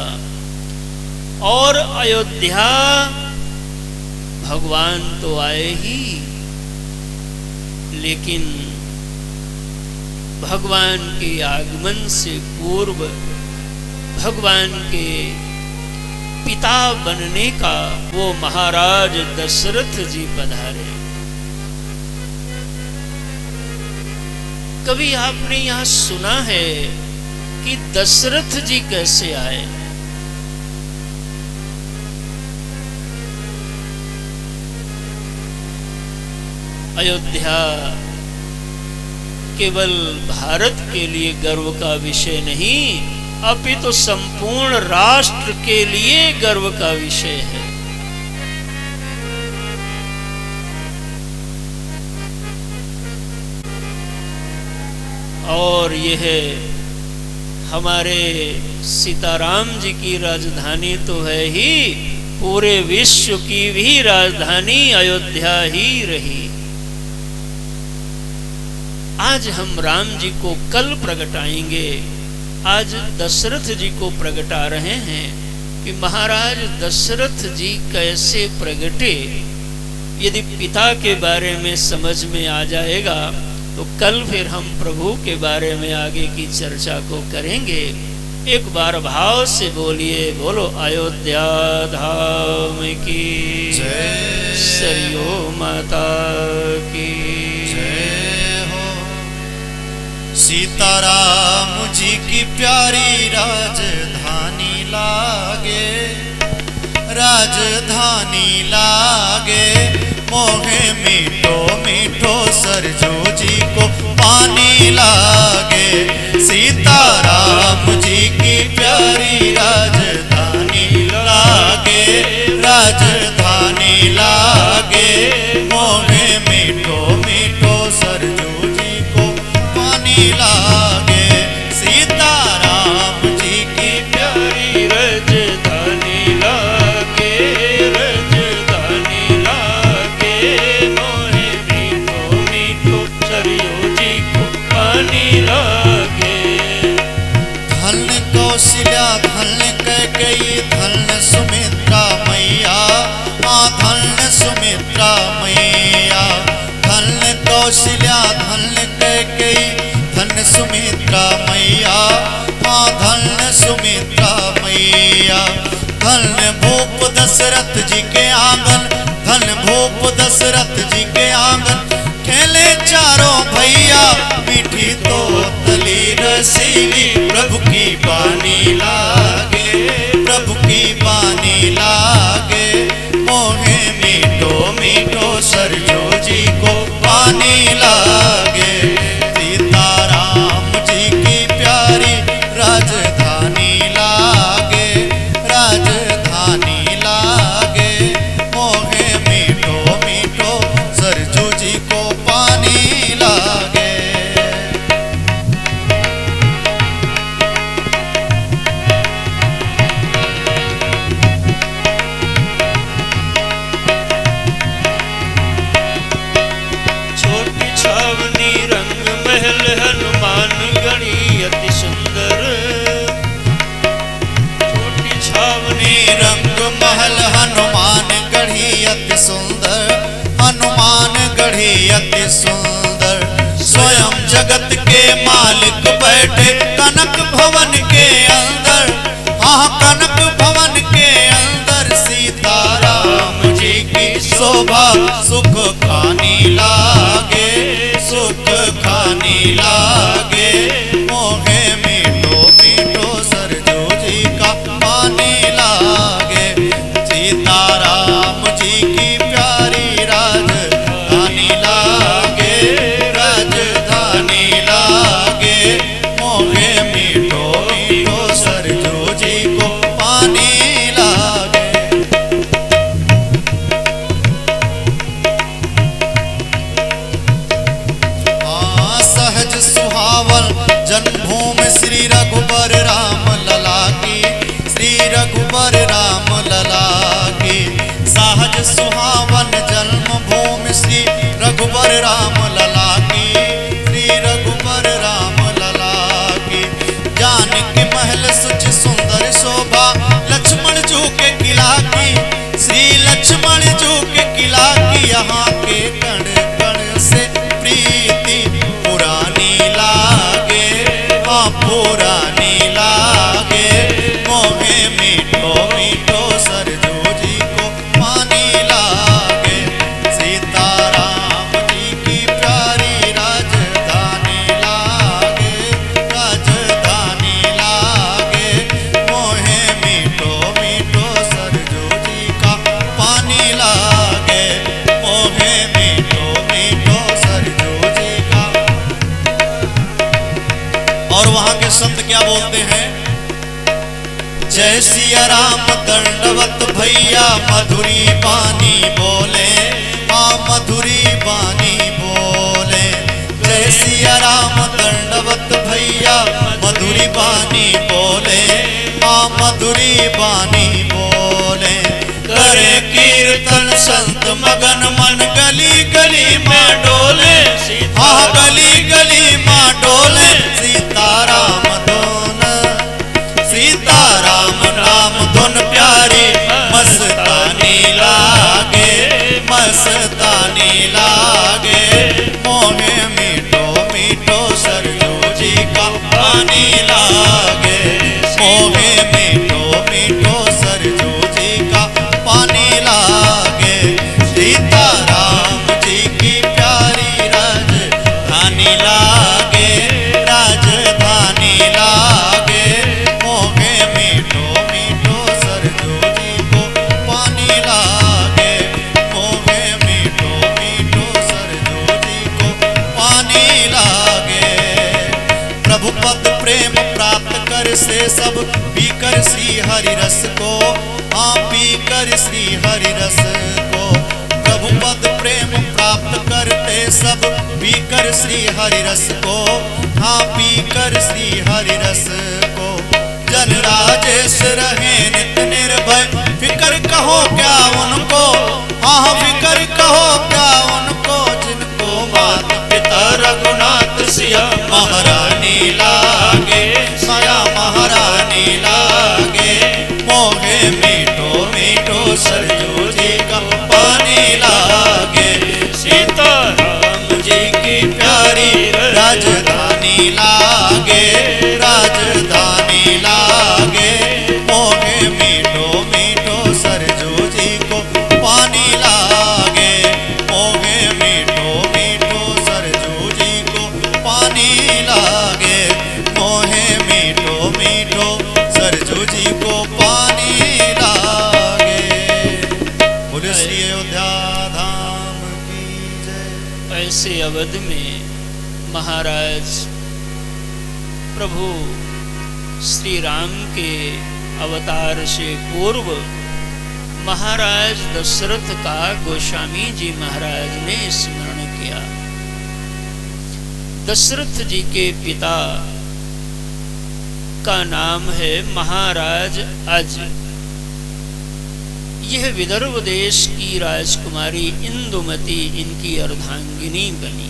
और अयोध्या भगवान तो आए ही, लेकिन भगवान के आगमन से पूर्व भगवान के पिता बनने का वो महाराज दशरथ जी पधारे। कभी आपने यहां सुना है कि दशरथ जी कैसे आए? अयोध्या केवल भारत के लिए गर्व का विषय नहीं, अपितु तो संपूर्ण राष्ट्र के लिए गर्व का विषय है। और यह हमारे सीताराम जी की राजधानी तो है ही, पूरे विश्व की भी राजधानी अयोध्या ही रही। आज हम राम जी को कल प्रगटाएंगे। आज दशरथ जी को प्रगटा रहे हैं कि महाराज दशरथ जी कैसे प्रगटे। यदि पिता के बारे में समझ में आ जाएगा तो कल फिर हम प्रभु के बारे में आगे की चर्चा को करेंगे। एक बार भाव से बोलिए, बोलो अयोध्या धाम की जय, सरयू माता की जय हो। सीताराम जी की प्यारी राजधानी लागे, राजधानी लागे, मोहे मीठो मीठो सरजू जी को पानी लागे। सीताराम जी की प्यारी राजधानी लागे, राजधानी लागे, मोहे मीठो मीठो सरजू जी को पानी लागे। कौशल्या धन्य कैकेयी धन्य सुमित्रा मैया माँ धन्य सुमित्रा मैया धन्य कौशल्या धन्य कैकेयी धन्य सुमित्रा मैया माँ धन्य सुमित्रा मैया धन्य भूप दशरथ जी के आंगन धन्य भूप दशरथ जी के आंगन खेले चारों भैया मीठी तो तली रसीली प्रभु की बानी लागे प्रभु की बानी लागे मोहे मीठो मीठो सरजू जी को पानी लागे सीताराम जी की प्यारी राजधानी लागे राजधानी लागे मोहे मीठो मीठो सरजू जी को पानी लागे। छोटी छावनी रंग महल हनुमान गढ़ी अति सुंदर छोटी छावनी रंग महल हनुमान गढ़ी अति सुंदर हनुमान गढ़ी अति सुंदर स्वयं जगत के मालिक बैठे कनक भवन के अंदर हाँ कनक भवन के अंदर सीताराम जी की शोभा सुख खानी लागे सुख खानी लागे मोहे मीठो मीठो सरजू जी का पानी लागे सीताराम जी की प्यारी राजधानी लागे राजधानी लागे मोहे मीठो मीठो सरजू जी को पानी लागे। सहज सुहावल जन्मभूमि श्री रघुबर राम लला की श्री रघुबर राम लला की सहज सुहावन जन्मभूमि श्री रघुबर राम लला की श्री रघुबर राम लला की जानकी महल सुच सुंदर शोभा लक्ष्मण जू के किला की श्री लक्ष्मण जू के किला की यहाँ के कण कण से प्रीति पुरानी लागे हाँ पुरानी लागे मोहे मीठो मीठो सरजू जी को पानी लागे सीताराम जी की प्यारी राजधानी लागे राजधानी लागे मोहे मीठो मीठो सरजू जी का पानी लागे मोहे मीठो मीठो सरजू जी का। और वहां के संत क्या बोलते हैं जय सिया राम दंडवत भैया मधुरी बानी बोले हाँ मधुरी बानी बोले जय सिया राम दंडवत भैया मधुरी बानी बोले हाँ मधुरी बानी बोले करे कीर्तन संत मगन मन गली गली में डोले हाँ गली गली में डोले सीताराम धुन सीताराम नाम धुन प्यारी मस्तानी लागे मस्तानी लागे मोहे मीठो मीठो सरजू जी का पानी लागे मोहे मीठो मीठो सरजू जी का पानी लागे सीताराम जी की प्यारी राजधानी लागे राजधानी लागे मोहे मीठो मीठो सरजू जी को पानी लागे मोहे मीठो मीठो सरजू जी को पानी लागे। प्रभु पद प्रेम प्राप्त कर से सब पीकर श्री हरि रस को हाँ पीकर श्री हरि रस को प्रभु पद प्रेम प्राप्त करते सब पीकर श्री हरि रस को हाँ पीकर श्री हरि रस को जन राजेश रहे नित निर्भय फिकर कहो क्या उनको हाँ फिकर कहो क्या उनको जिनको माता पिता रघुनाथ सिया महारानी लागे सिया महारानी अवध में महाराज प्रभु श्री राम के अवतार से पूर्व महाराज दशरथ का गोस्वामी जी महाराज ने स्मरण किया। दशरथ जी के पिता का नाम है महाराज अज। यह विदर्भ देश की राजकुमारी इंदुमती इनकी अर्धांगिनी बनी।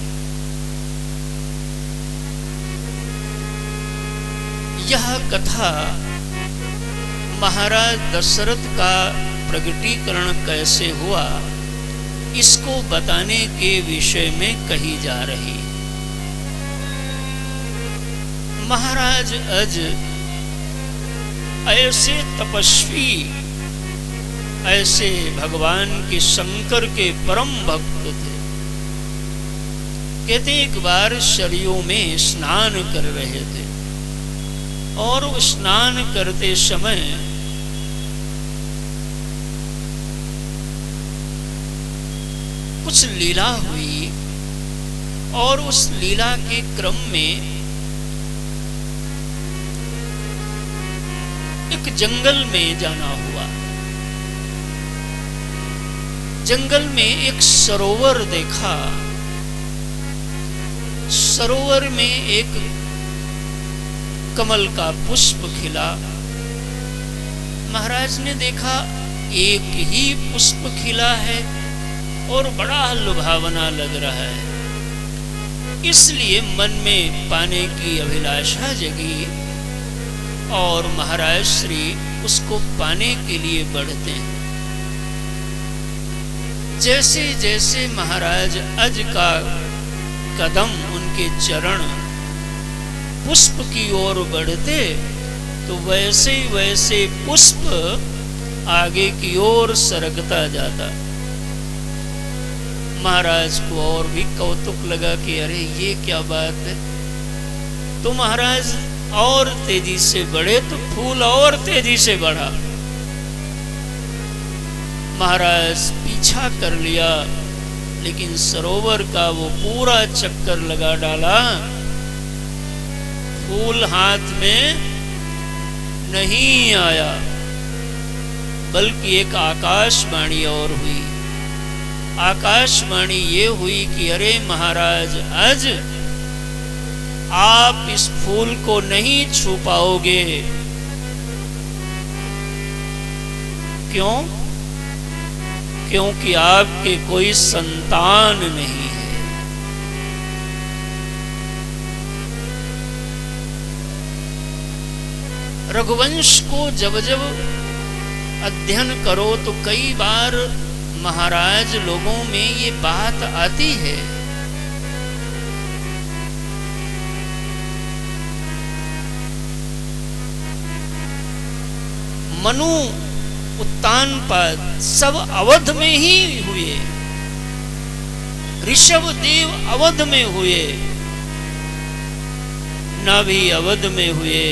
यह कथा महाराज दशरथ का प्रगटीकरण कैसे हुआ इसको बताने के विषय में कही जा रही। महाराज अज ऐसे तपस्वी, ऐसे भगवान के शंकर के परम भक्त थे। कहते एक बार सरयू में स्नान कर रहे थे और स्नान करते समय कुछ लीला हुई और उस लीला के क्रम में एक जंगल में जाना हुआ। जंगल में एक सरोवर देखा। सरोवर में एक कमल का पुष्प खिला। महाराज ने देखा एक ही पुष्प खिला है और बड़ा लुभावना लग रहा है, इसलिए मन में पाने की अभिलाषा जगी और महाराज श्री उसको पाने के लिए बढ़ते हैं। जैसे जैसे महाराज अज का कदम, उनके चरण पुष्प की ओर बढ़ते तो वैसे वैसे पुष्प आगे की ओर सरकता जाता। महाराज को और भी कौतुक लगा कि अरे ये क्या बात है। तो महाराज और तेजी से बढ़े तो फूल और तेजी से बढ़ा। महाराज पीछा कर लिया लेकिन सरोवर का वो पूरा चक्कर लगा डाला, फूल हाथ में नहीं आया, बल्कि एक आकाशवाणी और हुई। आकाशवाणी ये हुई कि अरे महाराज अज, आप इस फूल को नहीं छू पाओगे। क्यों? क्योंकि आपके कोई संतान नहीं है। रघुवंश को जब जब अध्ययन करो तो कई बार महाराज लोगों में ये बात आती है। मनु उत्तानपाद सब अवध में ही हुए। ऋषभ देव अवध में हुए, नाभि अवध में हुए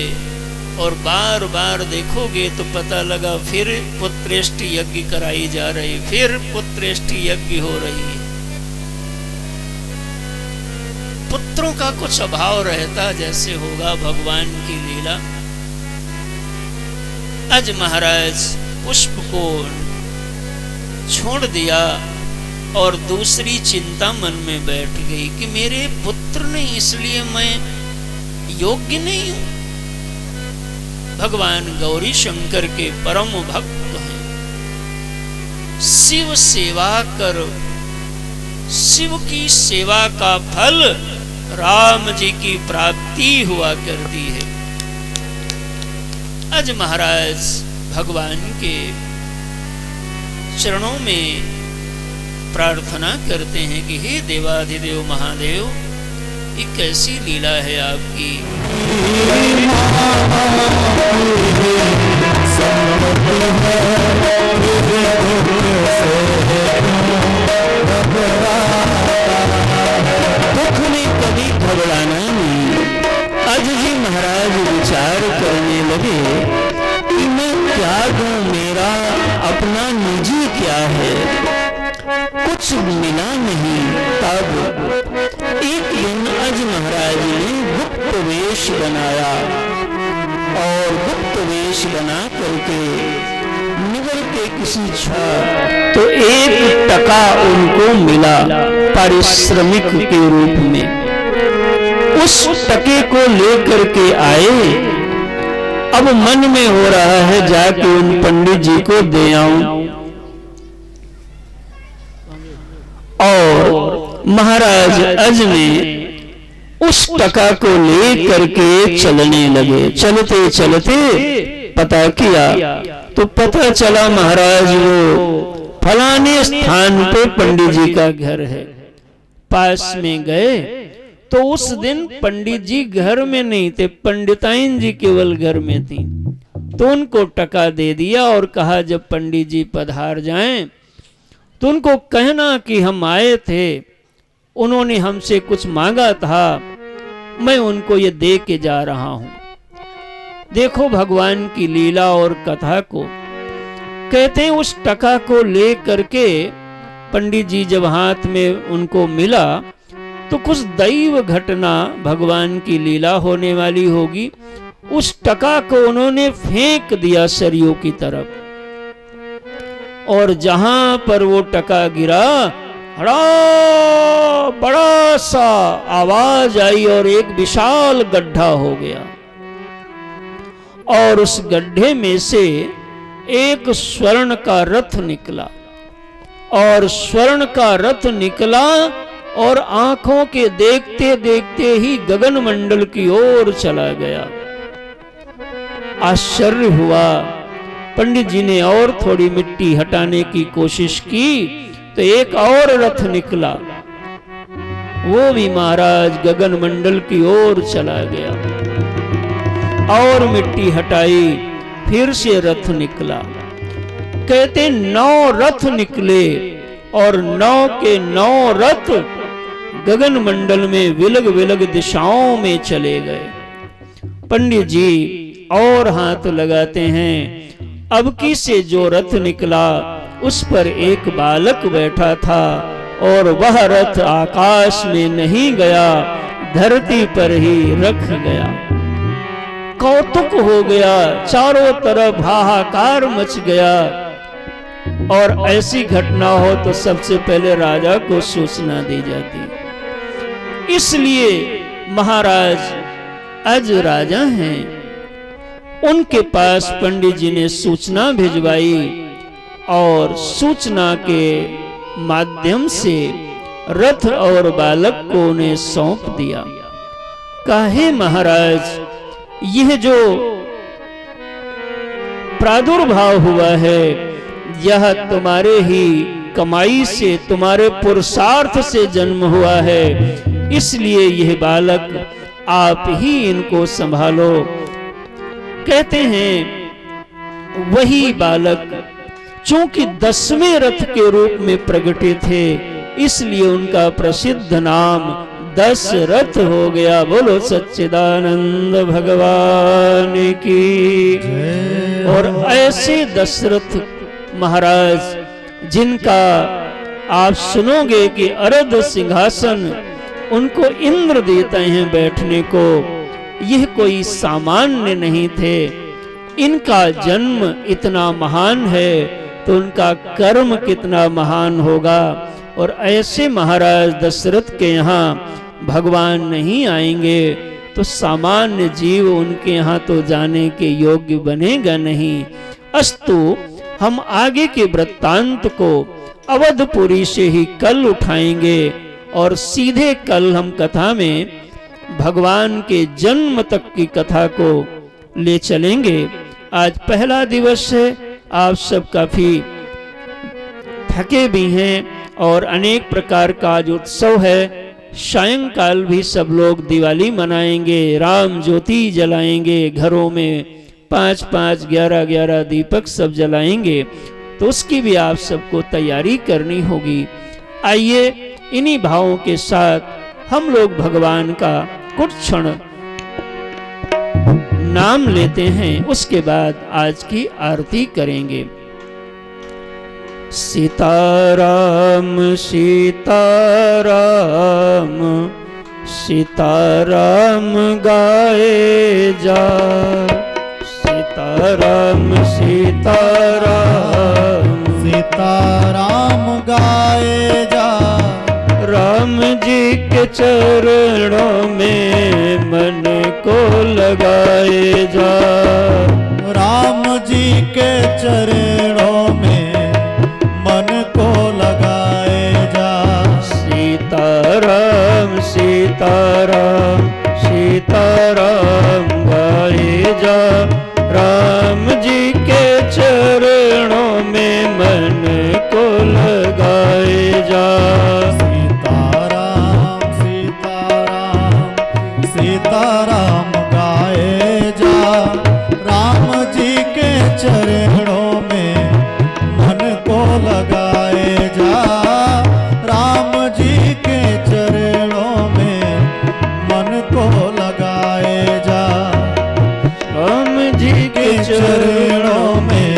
और बार बार देखोगे तो पता लगा फिर पुत्रेष्टि यज्ञ कराई जा रही, फिर पुत्रेष्टि यज्ञ हो रही है। पुत्रों का कुछ अभाव रहता जैसे होगा भगवान की लीला। आज महाराज पुष्प को छोड़ दिया और दूसरी चिंता मन में बैठ गई कि मेरे पुत्र नहीं, इसलिए मैं योग्य नहीं हूं। भगवान गौरी शंकर के परम भक्त हैं। शिव सेवा कर, शिव की सेवा का फल राम जी की प्राप्ति हुआ करती है। आज महाराज भगवान के चरणों में प्रार्थना करते हैं कि हे देवाधिदेव महादेव, ये कैसी लीला है आपकी। दुख में कभी घबराना नहीं। आज जी महाराज विचार करने लगे कि मैं क्या दूं, मेरा अपना निजी क्या है। कुछ कुछ मिला नहीं। तब एक दिन अज महाराज ने गुप्त वेश बनाया और गुप्त वेश बना करके निगल के किसी छा तो 1 टका उनको मिला पारिश्रमिक के रूप में। उस टके को लेकर के आए। अब मन में हो रहा है जाके उन पंडित जी को दे आऊं। और महाराज अज ने उस टका को लेकर के चलने लगे। चलते चलते पता किया तो पता चला महाराज वो फलाने स्थान पे पंडित जी का घर है। पास में गए तो उस दिन पंडित जी घर में नहीं थे, पंडिताइन जी केवल घर में थी। तो उनको टका दे दिया और कहा जब पंडित जी पधार जाएं तो उनको कहना कि हम आए थे, उन्होंने हमसे कुछ मांगा था, मैं उनको ये दे के जा रहा हूं। देखो भगवान की लीला और कथा को। कहते हैं उस टका को ले करके पंडित जी जब हाथ में उनको मिला तो कुछ दैव घटना भगवान की लीला होने वाली होगी। उस टका को उन्होंने फेंक दिया सरयू की तरफ और जहां पर वो टका गिरा बड़ा सा आवाज आई और एक विशाल गड्ढा हो गया और उस गड्ढे में से एक स्वर्ण का रथ निकला और स्वर्ण का रथ निकला और आंखों के देखते देखते ही गगन मंडल की ओर चला गया। आश्चर्य हुआ। पंडित जी ने और थोड़ी मिट्टी हटाने की कोशिश की तो एक और रथ निकला, वो भी महाराज गगन मंडल की ओर चला गया। और मिट्टी हटाई, फिर से रथ निकला। कहते 9 रथ निकले और 9 के 9 रथ गगन मंडल में विलग विलग दिशाओं में चले गए। पंडित जी और हाथ लगाते हैं। अब की से जो रथ निकला उस पर एक बालक बैठा था और वह रथ आकाश में नहीं गया, धरती पर ही रख गया। कौतुक हो गया, चारों तरफ हाहाकार मच गया। और ऐसी घटना हो तो सबसे पहले राजा को सूचना दी जाती। इसलिए महाराज अज राजा हैं, उनके पास पंडित जी ने सूचना भिजवाई और सूचना के माध्यम से रथ और बालक को उन्हें सौंप दिया। काहे महाराज यह जो प्रादुर्भाव हुआ है यह तुम्हारे ही कमाई से, तुम्हारे पुरुषार्थ से जन्म हुआ है, इसलिए यह बालक आप ही इनको संभालो। कहते हैं वही बालक चूंकि 10वें रथ के रूप में प्रगटे थे इसलिए उनका प्रसिद्ध नाम दशरथ हो गया। बोलो सच्चिदानंद भगवान की। और ऐसे दशरथ महाराज जिनका आप सुनोगे कि अरध सिंहासन उनको इंद्र देते हैं बैठने को, यह कोई सामान्य नहीं थे। इनका जन्म इतना महान है तो उनका कर्म कितना महान होगा। और ऐसे महाराज दशरथ के यहाँ भगवान नहीं आएंगे तो सामान्य जीव उनके यहाँ तो जाने के योग्य बनेगा नहीं। अस्तु हम आगे के वृत्तांत को अवधपुरी से ही कल उठाएंगे और सीधे कल हम कथा में भगवान के जन्म तक की कथा को ले चलेंगे। आज पहला दिवस है, आप सब काफी थके भी हैं और अनेक प्रकार का आज उत्सव है। सायंकाल भी सब लोग दिवाली मनाएंगे, राम ज्योति जलाएंगे, घरों में 5-5, 11-11 दीपक सब जलाएंगे, तो उसकी भी आप सबको तैयारी करनी होगी। आइए इन्हीं भावों के साथ हम लोग भगवान का कुछ क्षण नाम लेते हैं, उसके बाद आज की आरती करेंगे। सीताराम सीताराम सीताराम गाए जा। सीताराम सीताराम सीताराम गाए जा। राम जी के चरणों में मन को लगाए जा। राम जी के चरणों में मन को लगाए जा। सीताराम सीताराम सीताराम गाए जा। राम जी के चरणों में मन को लगाए जा। सीताराम सीताराम सीताराम गाए जा। राम जी के चरणों में मन को लगाए जा। राम जी के चरणों में मन को लगाए जा। राम जी के चरणों में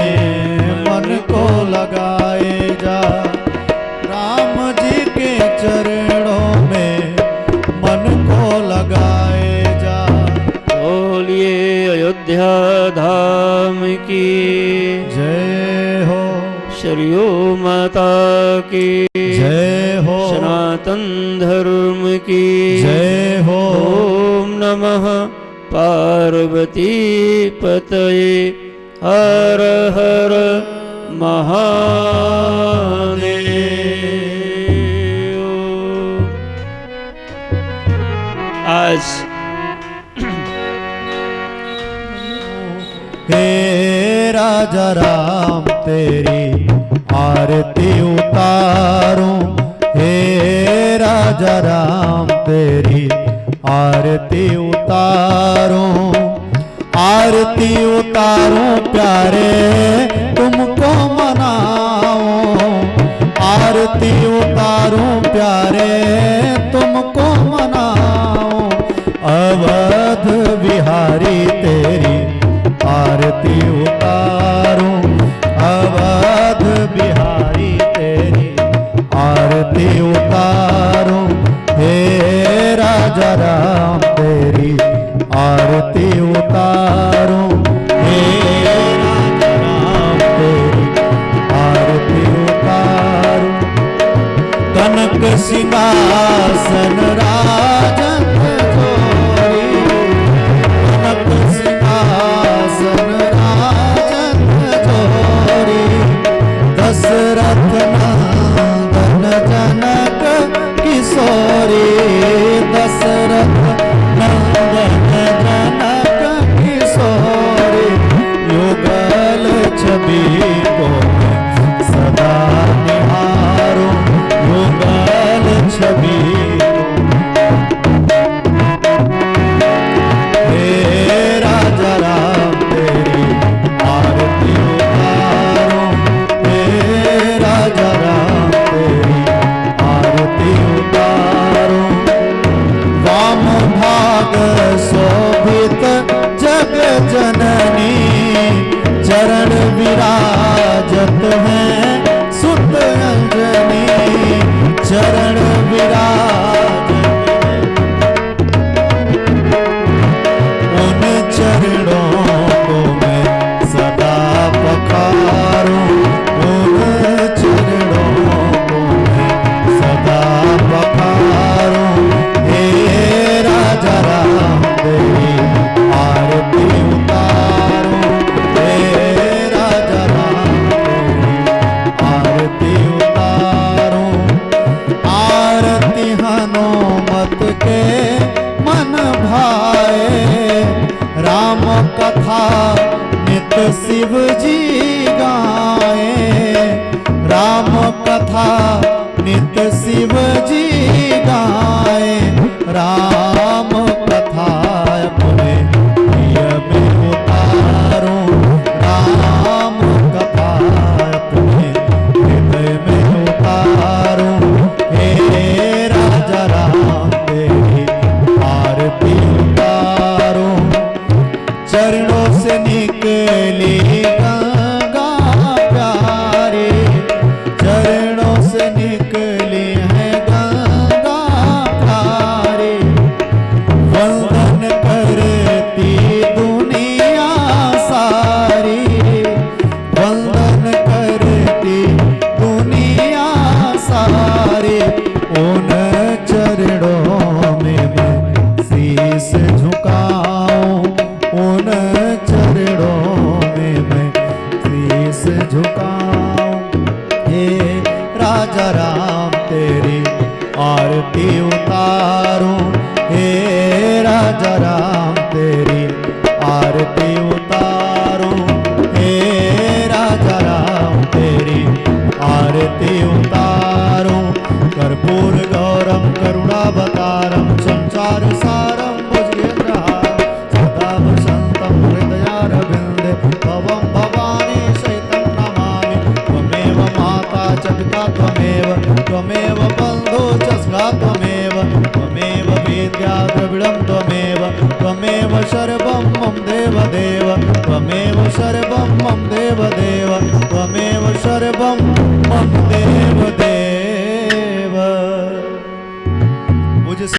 मन को लगाए जा। राम जी के चरणों में मन को लगाए जा। बोलिए अयोध्या धाम की जय हो। सरयू माता की जय हो। सनातन धर्म की जय हो। ओम नमः पार्वती पतये हर हर महादेव। आज हे राजा राम तेरी आरती उतारूं। हे राजा राम तेरी आरती उतारूं। आरती उतारूं प्यारे तुमको मनाऊं। आरती उतारूं प्यारे तुमको मनाऊं। अवध बिहारी तेरी आरती उतारूं। अवध बिहारी तेरी आरती उतारूं। हे राजा राम तेरी आरती उतारूं। हे राजा राम तेरी आरती उतारूं। कनक सिंहासन राजन जोरी। कनक सिंहासन राजन जोरी। दशरथ नंदन जनक किशोरी। दशरथ नंदन जनक किशोरी। युगल छवि को सदा निहारूं। युगल छवि हे राजा राम तेरी आरती उतारूं। हे राजा राम तेरी आरती उतारूं। वाम भाग शोभित जग जननी। चरण विराजत हैं सुत अंजनी। चरण विराजत उन चरणों को मैं सदा पखारूं। उन चरणों को मैं सदा पखारूं। हे राजा राम तेरी आरती उतारूं। हे राजा राम तेरी आरती उतारूं। आरती हनुमत के मन भाए। राम कथा नित शिव जी गाए। राम कथा नित शिव जी गाए। राम कथा अपने प्रिय में उतारूं। राम कथा अपने हृदय में उतारूं। हे राजा राम तेरी आरती उतारूं। चरणों से निकली गंगा प्यारी। बम